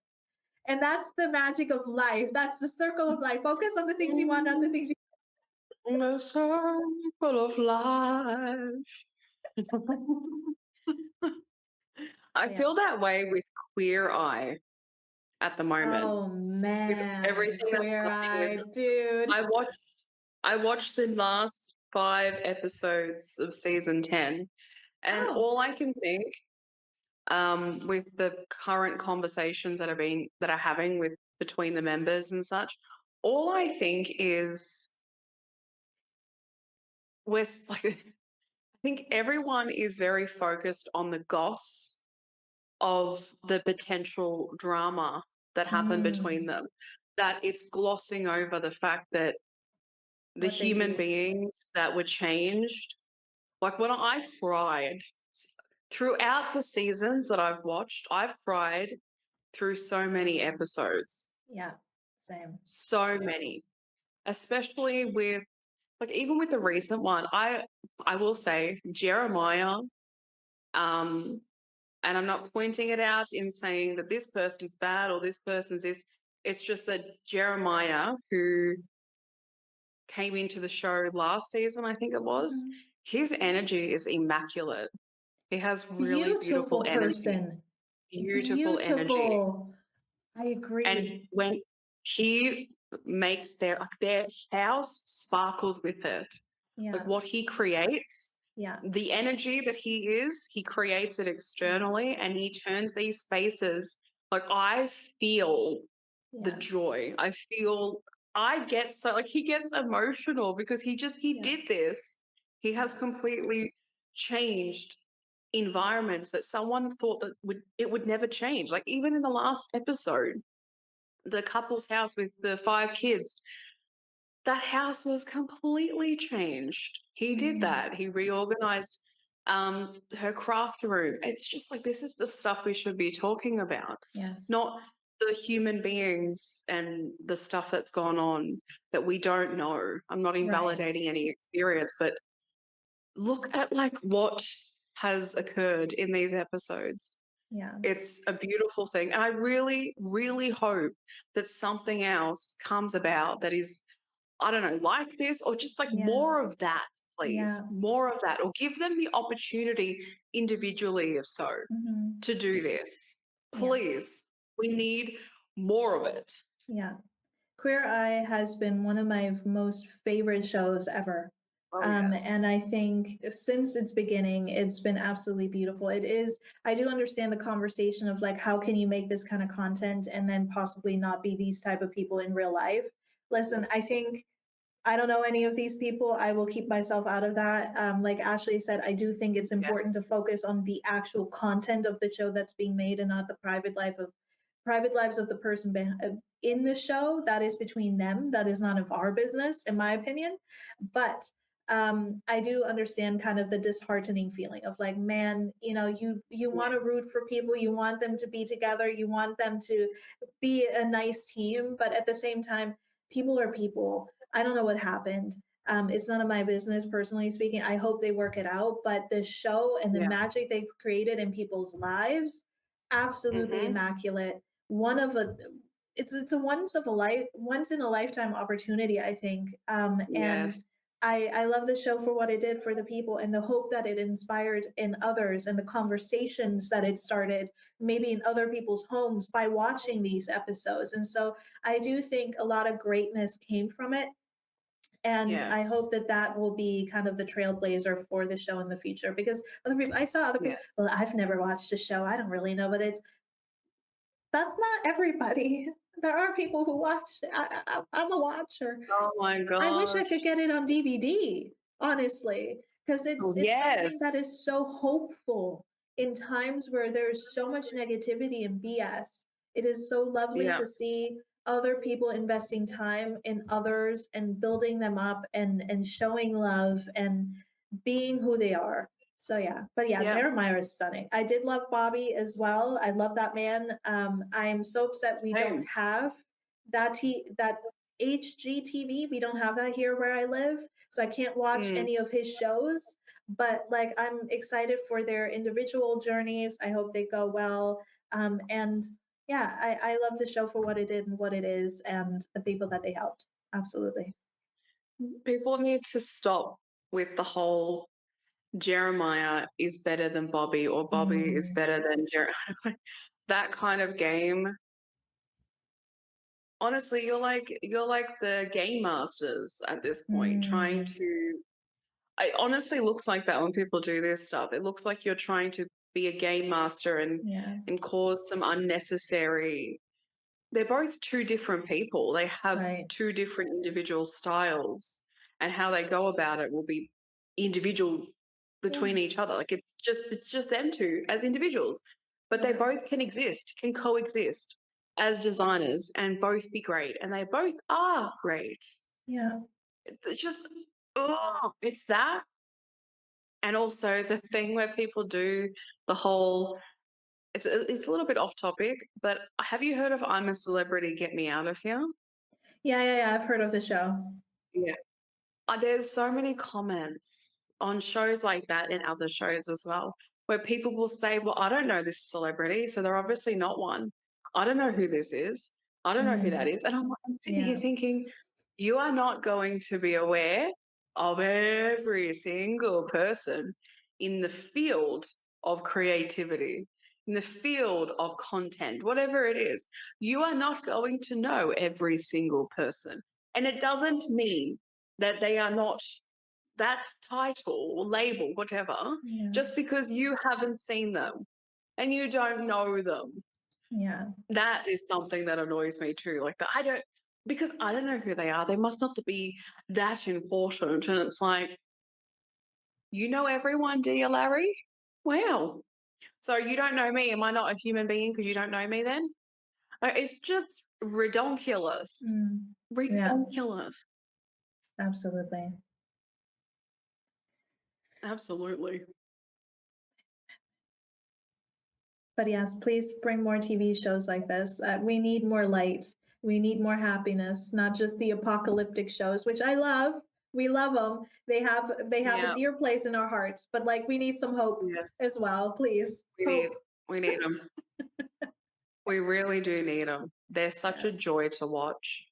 And that's the magic of life. That's the circle of life. Focus on the things you want, not the things you. The circle of life. I Yeah. feel that way with Queer Eye at the moment. Oh With man, everything that's Queer going Eye, with dude. I watched the last 5 episodes of season 10, and Oh. all I can think, with the current conversations that are having with between the members and such, all I think is like I think everyone is very focused on the goss of the potential drama that happened between Mm, them, that it's glossing over the fact that the what they human do. beings that were changed. Like when I cried throughout the seasons that I've watched, I've cried through so many episodes, Yeah, same. so many, especially with like even with the recent one. I will say Jeremiah, um, and I'm not pointing it out in saying that this person's bad or this person's this. It's just that Jeremiah, who came into the show last season, I think it was, Mhm. his energy is immaculate. He has really beautiful Beautiful energy, person. beautiful energy. Beautiful. I And agree. when he makes their house sparkles with it. Like Yeah, what he creates, yeah, the energy that he creates it externally and he turns these spaces. Like I feel the yeah, joy. I get so like he gets emotional because he yeah, did this. He has yeah, completely changed environments that someone thought that would never change. Like even in the last episode, the couple's house with the 5 kids, that house was completely changed. He did mhm, that. He reorganized her craft room. It's just like this is the stuff we should be talking about, yes, not the human beings and the stuff that's gone on that we don't know. I'm not right, invalidating any experience, but look at like what has occurred in these episodes. yeah, It's a beautiful thing. And I really, really hope that something else comes about that is, I don't know, like this or just like more yes, of that, please. yeah, More of that. Or give them the opportunity individually, if so, mhm, to do this. yeah, Please. We need more of it. yeah. Queer Eye has been one of my most favorite shows ever. Oh, And yes. I think since its beginning, it's been absolutely beautiful. It is, I do understand the conversation of like, how can you make this kind of content and then possibly not be these type of people in real life? Listen, I think I don't know any of these people. I will keep myself out of that. Like Ashley said, I do think it's important Yes. to focus on the actual content of the show that's being made and not the private lives of the person in the show. That is between them. That is none of our business, in my opinion. But I do understand kind of the disheartening feeling of like, man, you want to Yes. root for people, you want them to be together, you want them to be a nice team, but at the same time, people are people. I don't know what happened. It's none of my business, personally speaking. I hope they work it out. But the show and the Yeah. magic they've created in people's lives, absolutely Mm-hmm. immaculate. One of a, it's a once in a lifetime opportunity, I think. And Yes. I love the show for what it did for the people and the hope that it inspired in others and the conversations that it started maybe in other people's homes by watching these episodes. And so I do think a lot of greatness came from it. And I hope Yes. that that will be kind of the trailblazer for the show in the future because I saw other Yeah. people, well, I've never watched a show. I don't really know, but that's not everybody. There are people who watch. I'm a watcher. Oh my I wish I could gosh. get it on DVD, honestly, because Oh, it's something that yes. is so hopeful in times where there's so much negativity and BS. It is so lovely Yeah. to see other people investing time in others and building them up and showing love and being who they are. So yeah, but yeah, Yeah. Jeremiah is stunning. I did love Bobby as well. I love that man. I am so upset we don't Same. have that HGTV. We don't have that here where I live, so I can't watch Mm. any of his shows. But like, I'm excited for their individual journeys. I hope they go well. And yeah, I love the show for what it did and what it is, and the people that they helped. Absolutely. People need to stop with the whole Jeremiah is better than Bobby or Bobby is Mm, better than Jeremiah. That kind of game. Honestly, you're like the game masters at this point, trying mm, to it honestly looks like that when people do this stuff. It looks like you're trying to be a game master yeah, and cause some unnecessary. They're both two different people. They have right. two different individual styles, and how they go about it will be individual Yeah, between each other. Like it's just them two as individuals, but they yeah, both can coexist as designers and both be great, and they both are great. yeah, It's just it's that, and also the thing where people do the whole. It's a little bit off topic, but have you heard of "I'm a Celebrity, Get Me Out of Here"? yeah, yeah, yeah. I've heard of the show. Yeah. There's so many comments on shows like that and other shows as well, where people will say, "Well, I don't know this celebrity, so they're obviously not one. I don't know who this is. I don't know who that Mm, is." And I'm sitting here yeah, thinking, you are not going to be aware of every single person in the field of creativity, in the field of content, whatever it is. You are not going to know every single person. And it doesn't mean that they are not that title or label, whatever, yeah, just because you haven't seen them and you don't know them. yeah, That is something that annoys me too. Like that, because I don't know who they are. They must not be that important. And it's like, you know everyone, do you, Larry? Wow. So you don't know me. Am I not a human being because you don't know me then? It's just redonkulous. mm, yeah, Redonkulous. absolutely. Absolutely. But yes, please bring more TV shows like this. We need more light. We need more happiness, not just the apocalyptic shows, which I love. We love them. They have a Yeah. dear place in our hearts. But like, we need some hope as Yes. well. Please, We need hope. we need them. We really do need them. They're such Yeah. a joy to watch.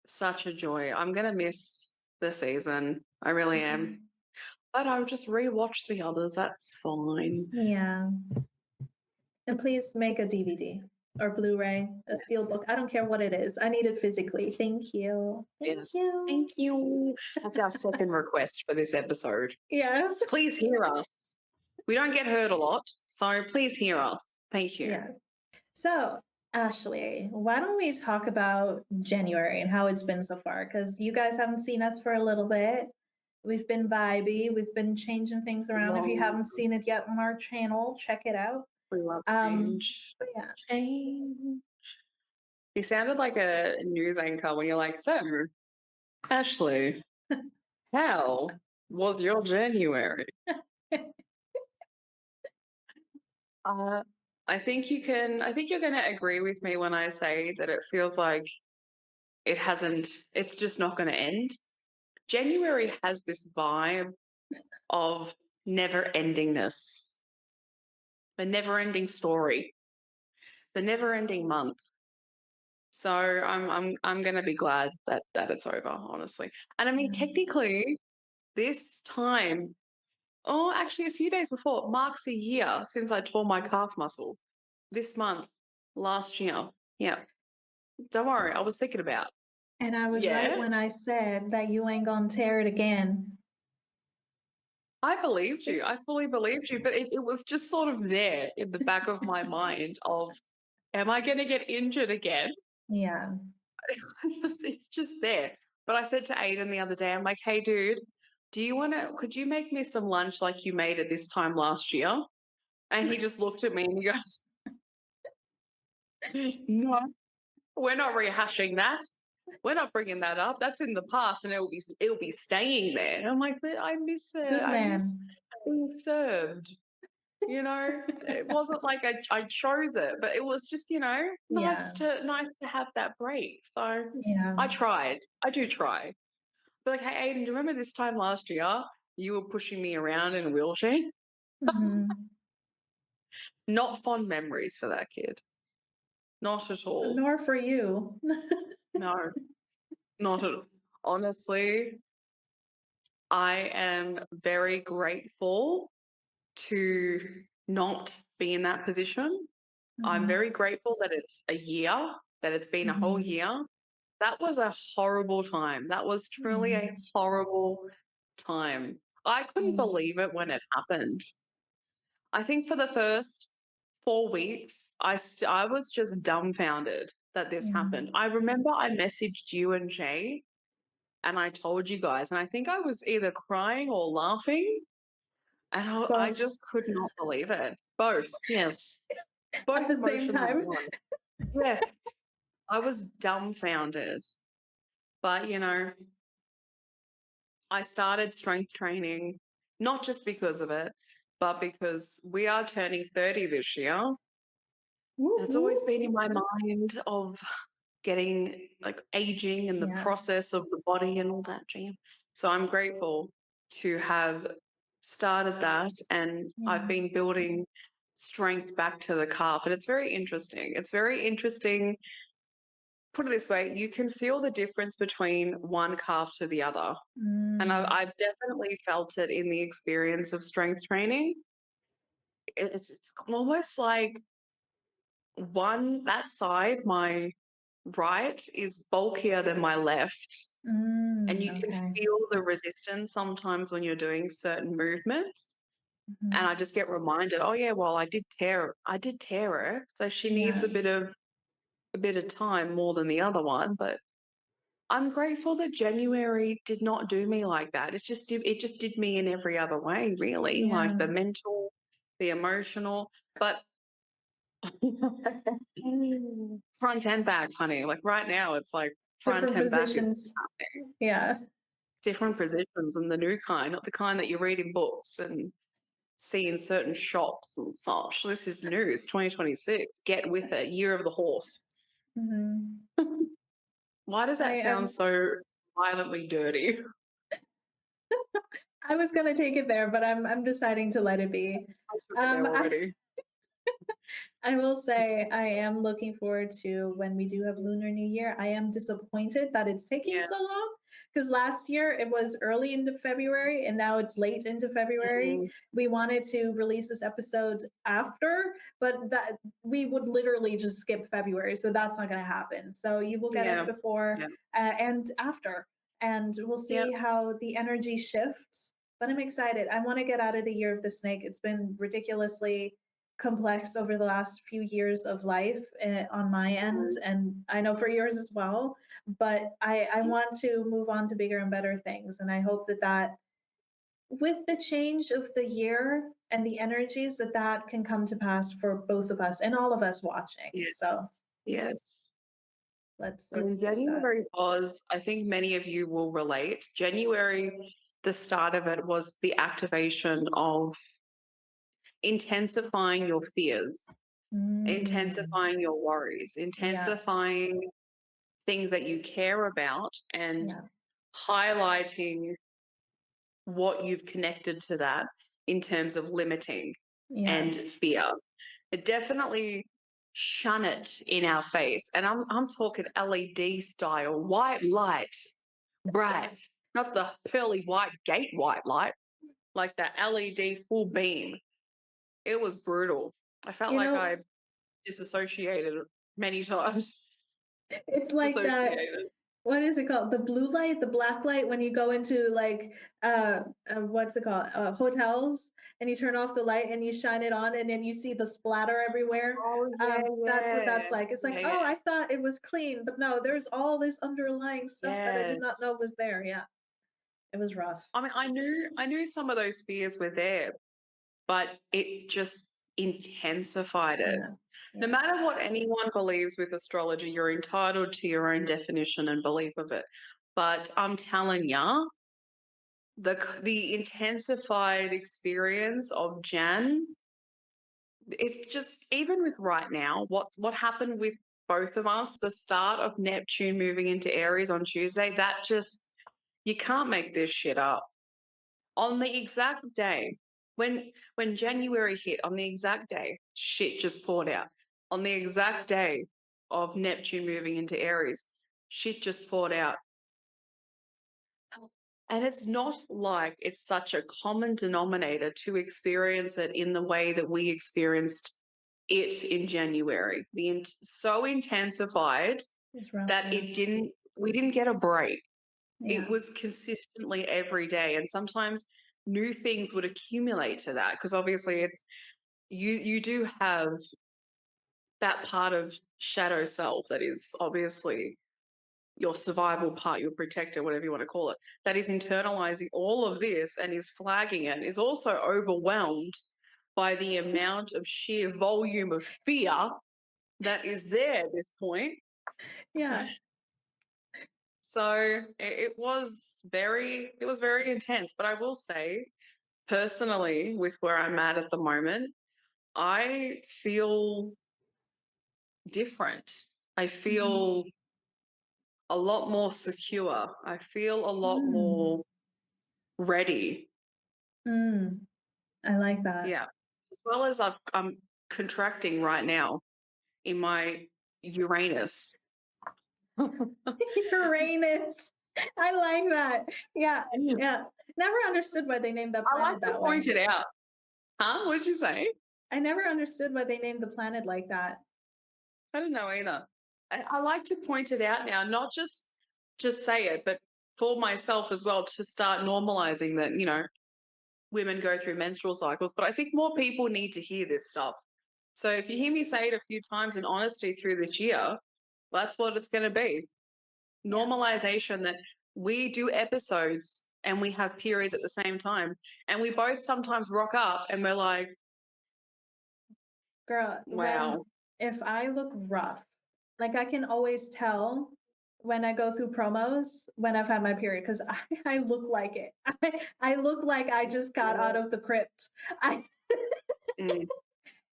Such a joy. I'm gonna miss the season. I really am. Mm, But I'll just rewatch the others. That's fine. yeah. And please make a DVD or Blu-ray, a steelbook. I don't care what it is. I need it physically. Thank you. Thank Yes. you. Thank you. That's our second request for this episode. Yes. Please hear us. We don't get heard a lot, so please hear us. Thank you. Yeah. So, Ashley, why don't we talk about January and how it's been so far? Because you guys haven't seen us for a little bit. We've been vibey. We've been changing things around. If you Long, haven't seen it yet on our channel, check it out. we love Um, change. but yeah. Change. You sounded like a news anchor when you're like, "So, Ashley, how was your January?" Uh, I think you can. I think you're going to agree with me when I say that it feels like it hasn't. It's just not going to end. January has this vibe of never endingness, the never ending story, the never ending month. So I'm going to be glad that it's over, honestly. And I mean, Yeah. technically, this time, oh, actually, a few days before, marks a year since I tore my calf muscle. This month, last year. Yeah. Don't worry, I was thinking about. And I was right Yeah, when I said that you ain't gonna tear it again. I believed So, you. I fully believed you, but it was just sort of there in the back of my mind of, am I going to get injured again? yeah. It's just there. But I said to Aiden the other day, I'm like, "Hey, dude, could you make me some lunch like you made it this time last year?" And he just looked at me and he goes, "No, we're not rehashing that. we're not bringing that up. That's in the past, and it'll be staying there. And I'm like, but I miss it. Good I miss man. being served. You know, it wasn't like I chose it, but it was just, Yeah. nice to have that break. So Yeah. I tried. I do try. But like, hey, Aiden, do you remember this time last year you were pushing me around in a wheelchair? Mhm. Not fond memories for that kid. Not at all. Nor for you. No, not at all. Honestly, I am very grateful to not be in that position. I'm Mhm. very grateful that it's a year, that it's been a whole Mhm. year. That was a horrible time. That was truly a Mhm. horrible time. I couldn't Mm. believe it when it happened. I think for the first 4 weeks, I was just dumbfounded that this happened. Mm. I remember I messaged you and Jay and I told you guys, and I think I was either crying or laughing, and I Both just could not believe it. Both, yes, at both the same emotions at time. once. Yeah, I was dumbfounded. But, I started strength training not just because of it, but because we are turning 30 this year. And Woo it's always woo. been in my mind of getting like aging and the Yeah. process of the body and all that jam. So I'm grateful to have started that, and I've Yeah. been building strength back to the calf. And it's very interesting. It's very interesting. Put it this way, you can feel the difference between one calf to the other. And Mm. I've definitely felt it in the experience of strength training. It's almost like that side, my right, is bulkier than my left. And Mm. you can Okay. feel the resistance sometimes when you're doing certain movements. And Mhm. I just get reminded, oh yeah, well, I did tear her. So she needs Yeah. a bit of time more than the other one. But I'm grateful that January did not do me like that. It just did me in every other way, really, like Yeah. the mental, the emotional, but front and back, honey. Like right now, it's like front Different and back is positions. Yeah. different positions and the new kind, not the kind that you read in books and see in certain shops and such. This is news 2026. Get with it. Year of the horse. Mhm. Why does I that sound am. so violently dirty? I was gonna take it there, but I'm deciding to let it be. I took it there Um, I, already. I will say I am looking forward to when we do have Lunar New Year. I am disappointed that it's taking Yeah. so long because last year it was early into February and now it's late into February. Mm, We wanted to release this episode after, but that we would literally just skip February, so that's not going to happen. So you will get us yeah. before Yeah. and after, and we'll Yeah. see how the energy shifts. But I'm excited. I want to get out of the year of the snake. It's been ridiculously complex over the last few years of life on my end, Mm, and I know for yours as well. But I want to move on to bigger and better things, and I hope that with the change of the year and the energies that can come to pass for both of us and all of us watching. So yes. Yes. let's And do that. January was, I think many of you will relate. January, the start of it was the activation of intensifying your fears, Mm, intensifying your worries, yeah, intensifying things that you care about, and yeah, highlighting what you've connected to that in terms of limiting yeah, and fear. It definitely shone it in our face. And I'm talking LED style, white light, bright, not the pearly white gate white light, like that LED full beam. It was brutal. I felt you like know, I disassociated many times. it's like that. Dissociated. What is it called? The blue light, the black light when you go into like what's it called? Hotels, and you turn off the light and you shine it on and then you see the splatter everywhere. Oh yeah, That's what yeah, that's like. It's like, yeah, oh, yeah. I thought it was clean, but no, there's all this underlying stuff that I did not know Yes. was there. Yeah. It was rough. I mean, I knew some of those fears were there, but it just intensified it. Yeah. No matter what anyone believes with astrology, you're entitled to your own definition and belief of it. But I'm telling ya, the intensified experience of Jan, it's just even with right now, what happened with both of us, the start of Neptune moving into Aries on Tuesday, that just you can't make this shit up. On the exact day when January hit, on the exact day, shit just poured out. On the exact day of Neptune moving into Aries, shit just poured out. And it's not like it's such a common denominator to experience it in the way that we experienced it in January. So intensified It's rough, that yeah. we didn't get a break. Yeah. It was consistently every day. And sometimes new things would accumulate to that because obviously it's you do have that part of shadow self that is obviously your survival part, your protector, whatever you want to call it, that is internalizing all of this and is flagging it, is also overwhelmed by the amount of sheer volume of fear that is there at this point. Yeah. So it was very intense. But I will say, personally, with where I'm at the moment, I feel different. I feel a lot more secure. I feel a lot Mm. more ready. Mm. I like that. Yeah. As well as I'm contracting right now in my Uranus. Uranus. I like that. Yeah. I Yeah. Never understood why they named that like planet to that point way. it out. Huh? What did you say? I never understood why they named the planet like that. I don't know either. I like to point it out now, not just say it, but for myself as well to start normalizing that, women go through menstrual cycles. But I think more people need to hear this stuff. So if you hear me say it a few times in honesty through this year, that's what it's going to be. Yeah. Normalization that we do episodes and we have periods at the same time. And we both sometimes rock up and we're like, Girl, wow. if I look rough, like I can always tell when I go through promos when I've had my period because I look like it. I look like I just got out of the crypt. I Mm,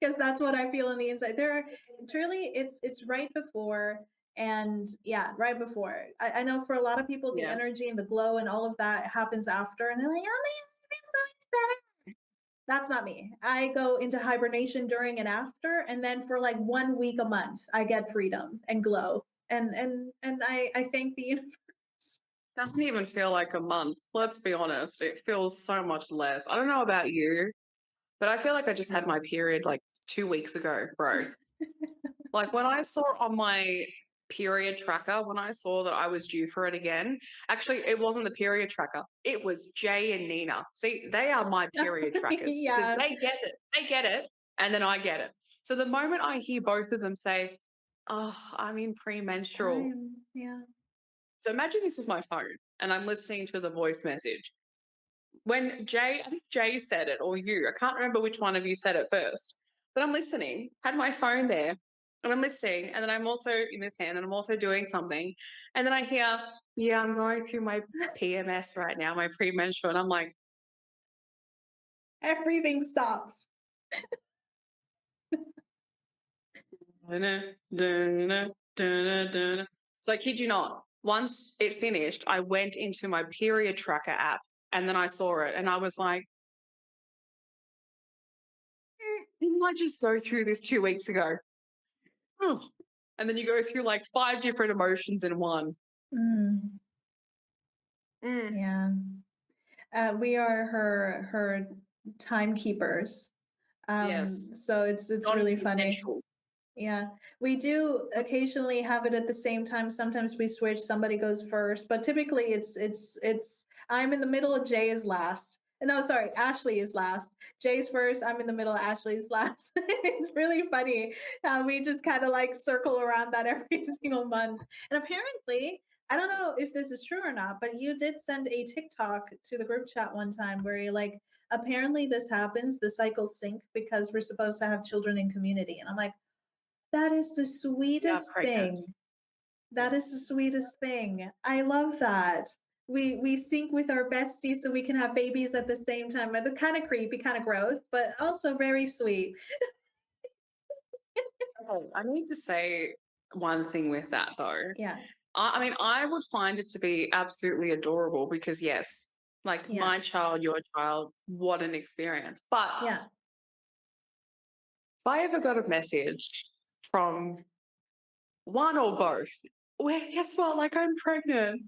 because that's what I feel on the inside. There are truly it's right before and yeah, right before. I know for a lot of people the yeah. energy and the glow and all of that happens after and they're like, oh my god, I'm so much better. That's not me. I go into hibernation during and after, and then for like 1 week a month, I get freedom and glow. And I thank the universe. Doesn't even feel like a month. Let's be honest. It feels so much less. I don't know about you, but I feel like I just had True. my period like 2 weeks ago, bro. Like when I saw on my period tracker, when I saw that I was due for it again, actually, it wasn't the period tracker. It was Jay and Nina. See, they are my period trackers because Yeah. they get it. They get it. And then I get it. So the moment I hear both of them say, oh, I'm in It's premenstrual. time. Yeah. So imagine this is my phone and I'm listening to the voice message. When I think Jay said it or you, I can't remember which one of you said it first, but I'm listening, had my phone there and I'm listening. And then I'm also in this hand and I'm also doing something. And then I hear, yeah, I'm going through my PMS right now, my premenstrual. And I'm like, Everything stops. dun, dun, dun, dun, dun. So I kid you not, once it finished, I went into my period tracker app and then I saw it and I was like, didn't I just go through this 2 weeks ago? Oh. And then you go through like 5 different emotions in one. Mm, Mm, yeah. We are her timekeepers. yes. So it's really funny. Non-consensual. Yeah, we do occasionally have it at the same time. Sometimes we switch, somebody goes first, but typically it's I'm in the middle, Jay is last. No, sorry, Ashley is last. Jay's first, I'm in the middle, Ashley's last. It's really funny how we just kind of like circle around that every single month. And apparently, I don't know if this is true or not, but you did send a TikTok to the group chat one time where you're like, apparently this happens, the cycles sync because we're supposed to have children in community. And I'm like, that is the Yeah, sweetest pregnant. thing. That is the sweetest thing. I love that. We sync with our besties so we can have babies at the same time. And it's kind of creepy, kind of gross, but also very sweet. Oh, I need to say one thing with that though. Yeah, I mean, I would find it to be absolutely adorable because, yes, like yeah, my child, your child, what an experience. But yeah. if I ever got a message from one or both, well, guess what? Like, I'm pregnant.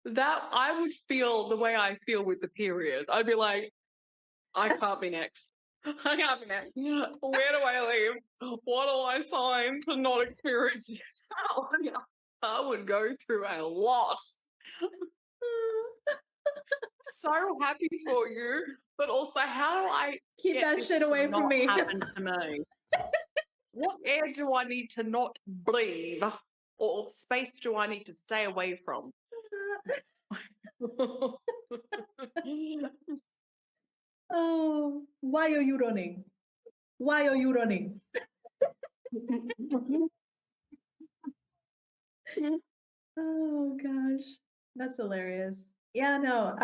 That I would feel the way I feel with the period. I'd be like, I can't be next. I can't be next. Where do I leave? What do I sign to not experience this? I would go through a lot. So happy for you, but also how do I Keep get that this shit to away from not me. happen to me? What air do I need to not breathe? Or space do I need to stay away from? Oh, why are you running? Why are you running? Oh gosh, that's hilarious. Yeah, no.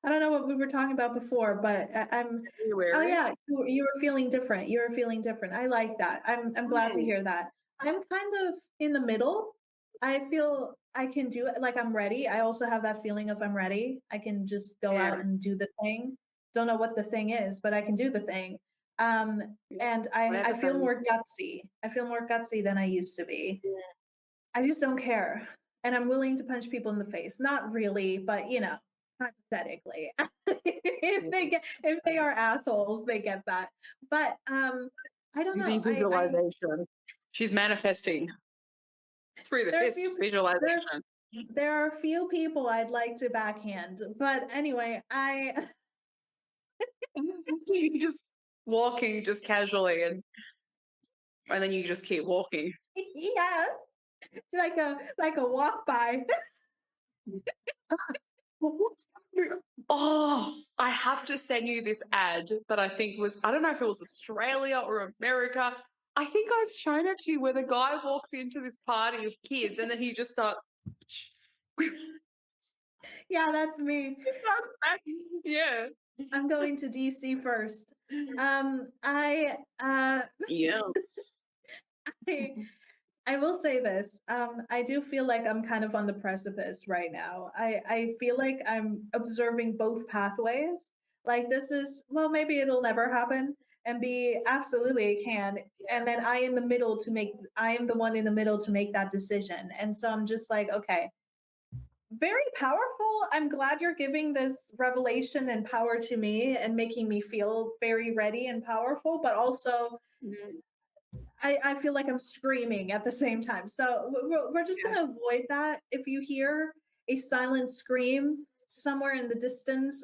I don't know what we were talking about before, but I'm. Oh February. yeah, you were feeling different. You were feeling different. I like that. I'm glad to Mm, hear that. I'm kind of in the middle. I feel I can do it. Like I'm ready. I also have that feeling of I'm ready. I can just go yeah, out and do the thing. Don't know what the thing is, but I can do the thing. yeah. And I Whatever feel thing. more gutsy. I feel more gutsy than I used to be. I just don't care. And I'm willing to punch people in the face. Not really, but hypothetically. If they are assholes, they get that. But I don't know. Beauty visualization. She's manifesting through the there are a fist few there visualization. there are a few people I'd like to backhand. But anyway, I You just walking just casually and then you just keep walking. yeah, like a walk by. Oh, I have to send you this ad that I think was, I don't know if it was Australia or America. I think I've shown it to you where the guy walks into this party of kids and then he just starts. Yeah, that's me. Yeah. I'm going to DC first. I Yes. I I will say this. I do feel like I'm kind of on the precipice right now. I feel like I'm observing both pathways. Like this is, well, maybe it'll never happen. And B, absolutely it can. And then I am the one in the middle to make that decision. And so I'm just like, okay, very powerful. I'm glad you're giving this revelation and power to me and making me feel very ready and powerful, but also Mm, I feel like I'm screaming at the same time. So we're just yeah. going to avoid that. If you hear a silent scream somewhere in the distance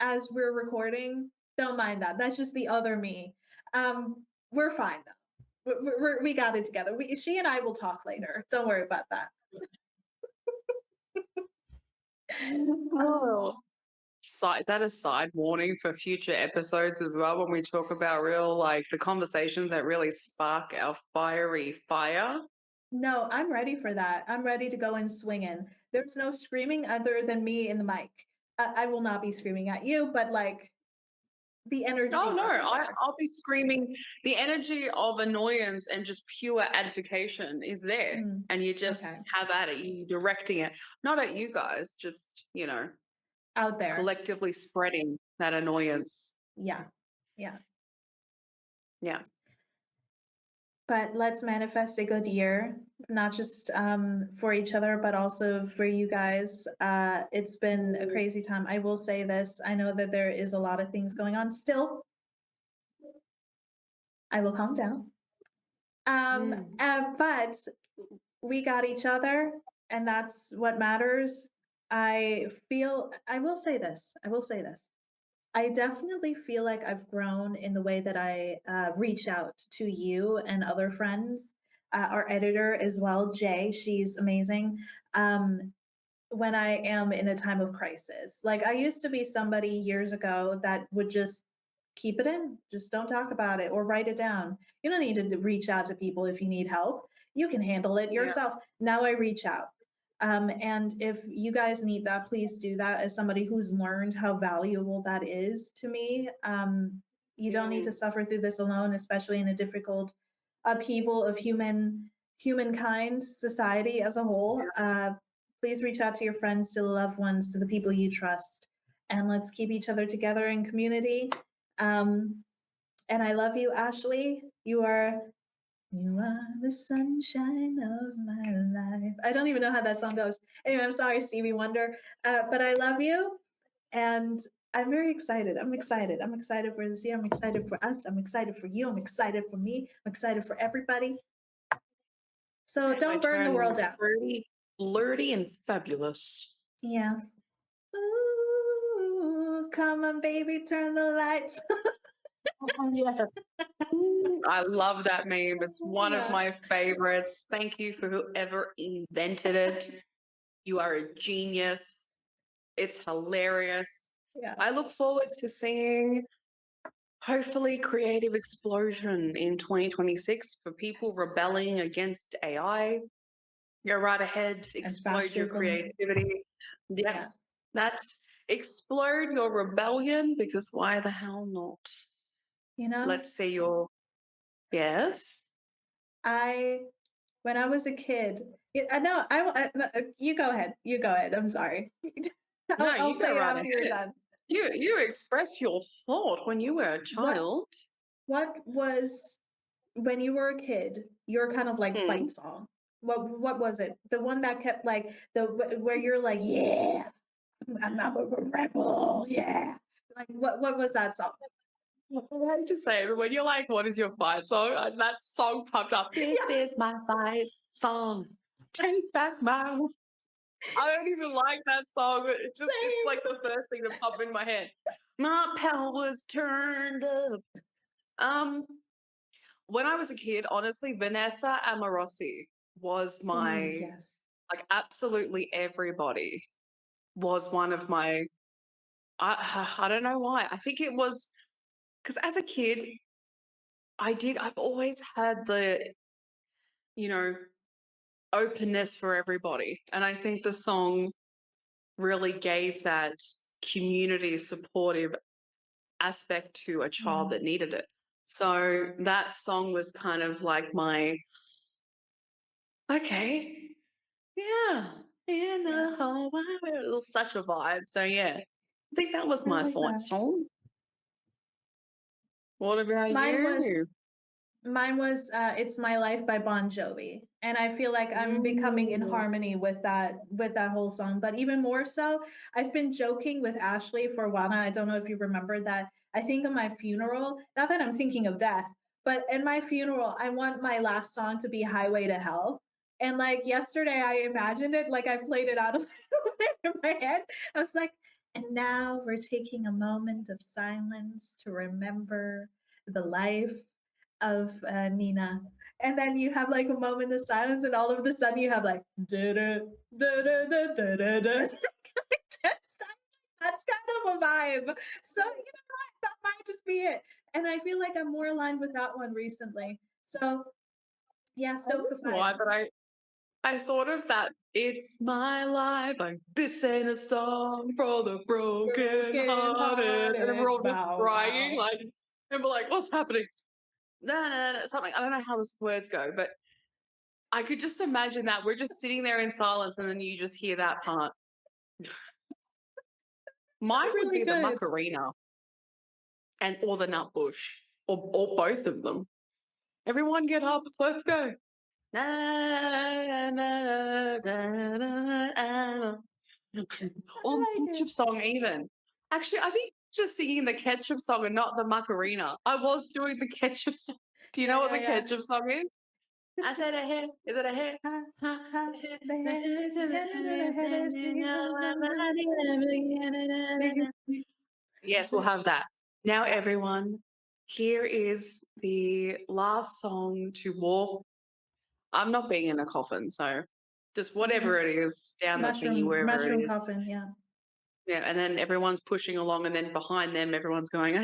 as we're recording, don't mind that. That's just the other me. We're fine though. We got it together. She and I will talk later. Don't worry about that. Oh. Side that a side warning for future episodes as well when we talk about real like the conversations that really spark our fiery fire. No, I'm ready for that. I'm ready to go in swinging. There's no screaming other than me in the mic. I will not be screaming at you, but like the Oh energy no, will be there. I'll be screaming. The energy of annoyance and just pure edification is there. Mm, And you just okay. have at it, you directing it, not at you guys, just, Out there. collectively spreading that annoyance. Yeah. Yeah. Yeah. But let's manifest a good year, not just for each other, but also for you guys. It's been a crazy time. I will say this. I know that there is a lot of things going on still. I will calm down. Mm. But we got each other, and that's what matters. I will say this. I will say this. I definitely feel like I've grown in the way that I reach out to you and other friends. our editor as well, Jay. She's amazing. When I am in a time of crisis. Like I used to be somebody years ago that would just keep it in, just don't talk about it or write it down. You don't need to reach out to people if you need help. You can handle it Yeah. yourself. Now I reach out. And if you guys need that, please do that. As somebody who's learned how valuable that is to me, you don't need to Mm. suffer through this alone, especially in a difficult upheaval of humankind, society as a whole. Please reach out to your friends, to the loved ones, to the people you trust, and let's keep each other together in community. And I love you, Ashley. You are the sunshine of my life. I don't even know how that song goes. Anyway, I'm sorry, Stevie Wonder, but I love you, and I'm very excited. I'm excited. I'm excited for this year. I'm excited for us. I'm excited for you. I'm excited for me. I'm excited for everybody. So Okay, my don't burn the turn. world out. Flirty, flirty, and fabulous. Yes. Ooh, come on, baby, turn the lights. Yeah. I love that meme. It's one of Yeah. my favorites. Thank you for whoever invented it. You are a genius. It's hilarious. Yeah. I look forward to seeing hopefully creative explosion in 2026 for people rebelling against AI. Go right ahead, And explode your fascism. creativity. Yeah. Yes, that explode your rebellion because why the hell not? You know, Let's see your yes. when I was a kid, I know, you go ahead. You go ahead. I'm sorry. No, I'll you go say it right after you're ahead. done. You express your thought when you were a What, child. what was, when you were a kid, your kind of like Hmm. fight song? What was it? The one that kept like, where you're like, yeah, I'm a rebel. Yeah. Like, what was that song? I hate to say it, but when you're like, what is your fight song? And that song popped up. This Yeah. is my fight song. Take back my. I don't even like that song. But it's Same. like the first thing that popped in my head. My power's turned up. Um, when I was a kid, honestly, Vanessa Amorosi was Oh, my yes. like absolutely everybody was one of my. I don't know why. I think it was because as a kid, I've always had the, you know, openness for everybody. And I think the song really gave that community supportive aspect to a child Yeah. that needed it. So that song was kind of like my, okay, yeah, in Yeah. the whole wide world. It was such a vibe. So yeah, I think that was I my like fight that. song. What about Mine was you? It's My Life by Bon Jovi. And I feel like I'm becoming in Mm. harmony with that whole song. But even more so, I've been joking with Ashley for a while now. I don't know if you remember that. I think of my funeral, not that I'm thinking of death, but in my funeral, I want my last song to be Highway to Hell. And like yesterday I imagined it, like I played it out of in my head. I was like, and now we're taking a moment of silence to remember the life of Nina. And then you have like a moment of silence, and all of a sudden you have like da da da da da da da da. That's kind of a vibe. So you know what? That might just be it. And I feel like I'm more aligned with that one recently. So yeah, I don't stoke the know why, fire. but I thought of that. It's my life. Like this ain't a song for the broken Broken hearted, and then we're hearted, all just bow crying, wow. like, and we're like, "What's happening?" No, no, no, something. I don't know how the words go, but I could just imagine that we're just sitting there in silence, and then you just hear that part. Mine would Really be the good. Macarena and or the Nut Bush, or both of them. Everyone get up, let's go. Na, na, da, da, or the I like it. ketchup song even. Actually, I think just singing the ketchup song and not the Macarena. I was doing the ketchup song. Do you Yeah, know what yeah, the yeah. ketchup song is? I said a hair. Is it a hair? Ha, ha, the head is singing. Yes, we'll have that. Now, everyone, here is the last song to walk I'm not being in a coffin, so just whatever it is, down the thingy, wherever mushroom it is. coffin, yeah. Yeah, and then everyone's pushing along, and then behind them, everyone's going,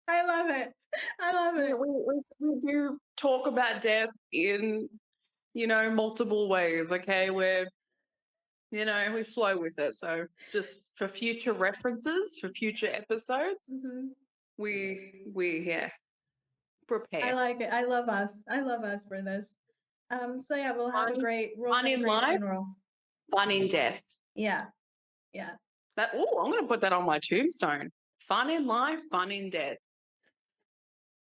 I love it. I love it. we do talk about death in, multiple ways, okay? We flow with it. So just for future references, for future episodes, Mhm. we prepare. I like it. I love us. I love us for this. So yeah, we'll have a Fun- great fun in life. funeral. Fun in death. Yeah. Yeah. I'm gonna put that on my tombstone. Fun in life, fun in death.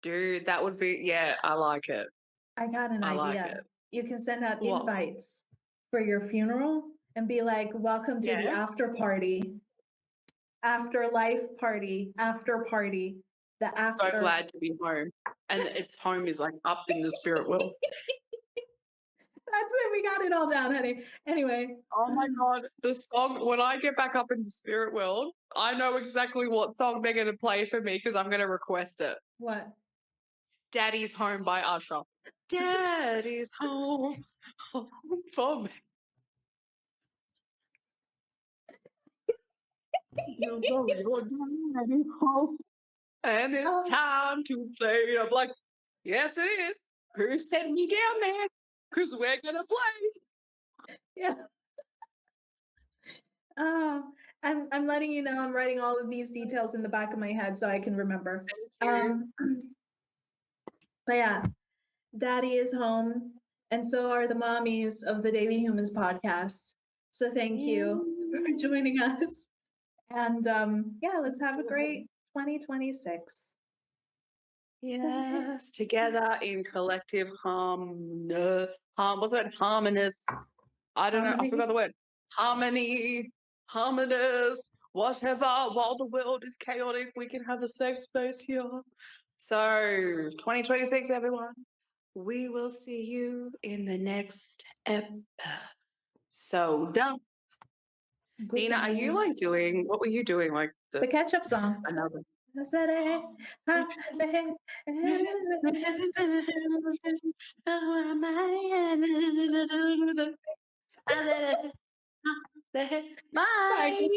Dude, that would be, yeah, I like it. I got an I like idea. it. You can send out What? invites for your funeral and be like, welcome to the Yeah. after party, afterlife party, after party, the So after. glad to be home. And its home is like up in the spirit world. That's it. We got it all down, honey. Anyway. Oh my God. The song, when I get back up in the spirit world, I know exactly what song they're going to play for me because I'm going to request it. What? Daddy's Home by Usher. Daddy's home, home for me. You know your daddy's home, and it's time to play. I'm like, yes, it is. Who's setting you down there? Because we're going to play. Yeah. I'm letting you know I'm writing all of these details in the back of my head so I can remember. Thank you. But yeah, Daddy is home, and so are the mommies of the Daily Humans podcast. So thank you for joining us. And yeah, let's have a great 2026. Yes, together in collective what's it? Harmonious. I don't know. I forgot the word. Harmony, harmonious, whatever. While the world is chaotic, we can have a safe space here. So, 2026, everyone. We will see you in the next episode. Nina, are you like doing, what were you doing? Like the catch-up song? Another. Bye.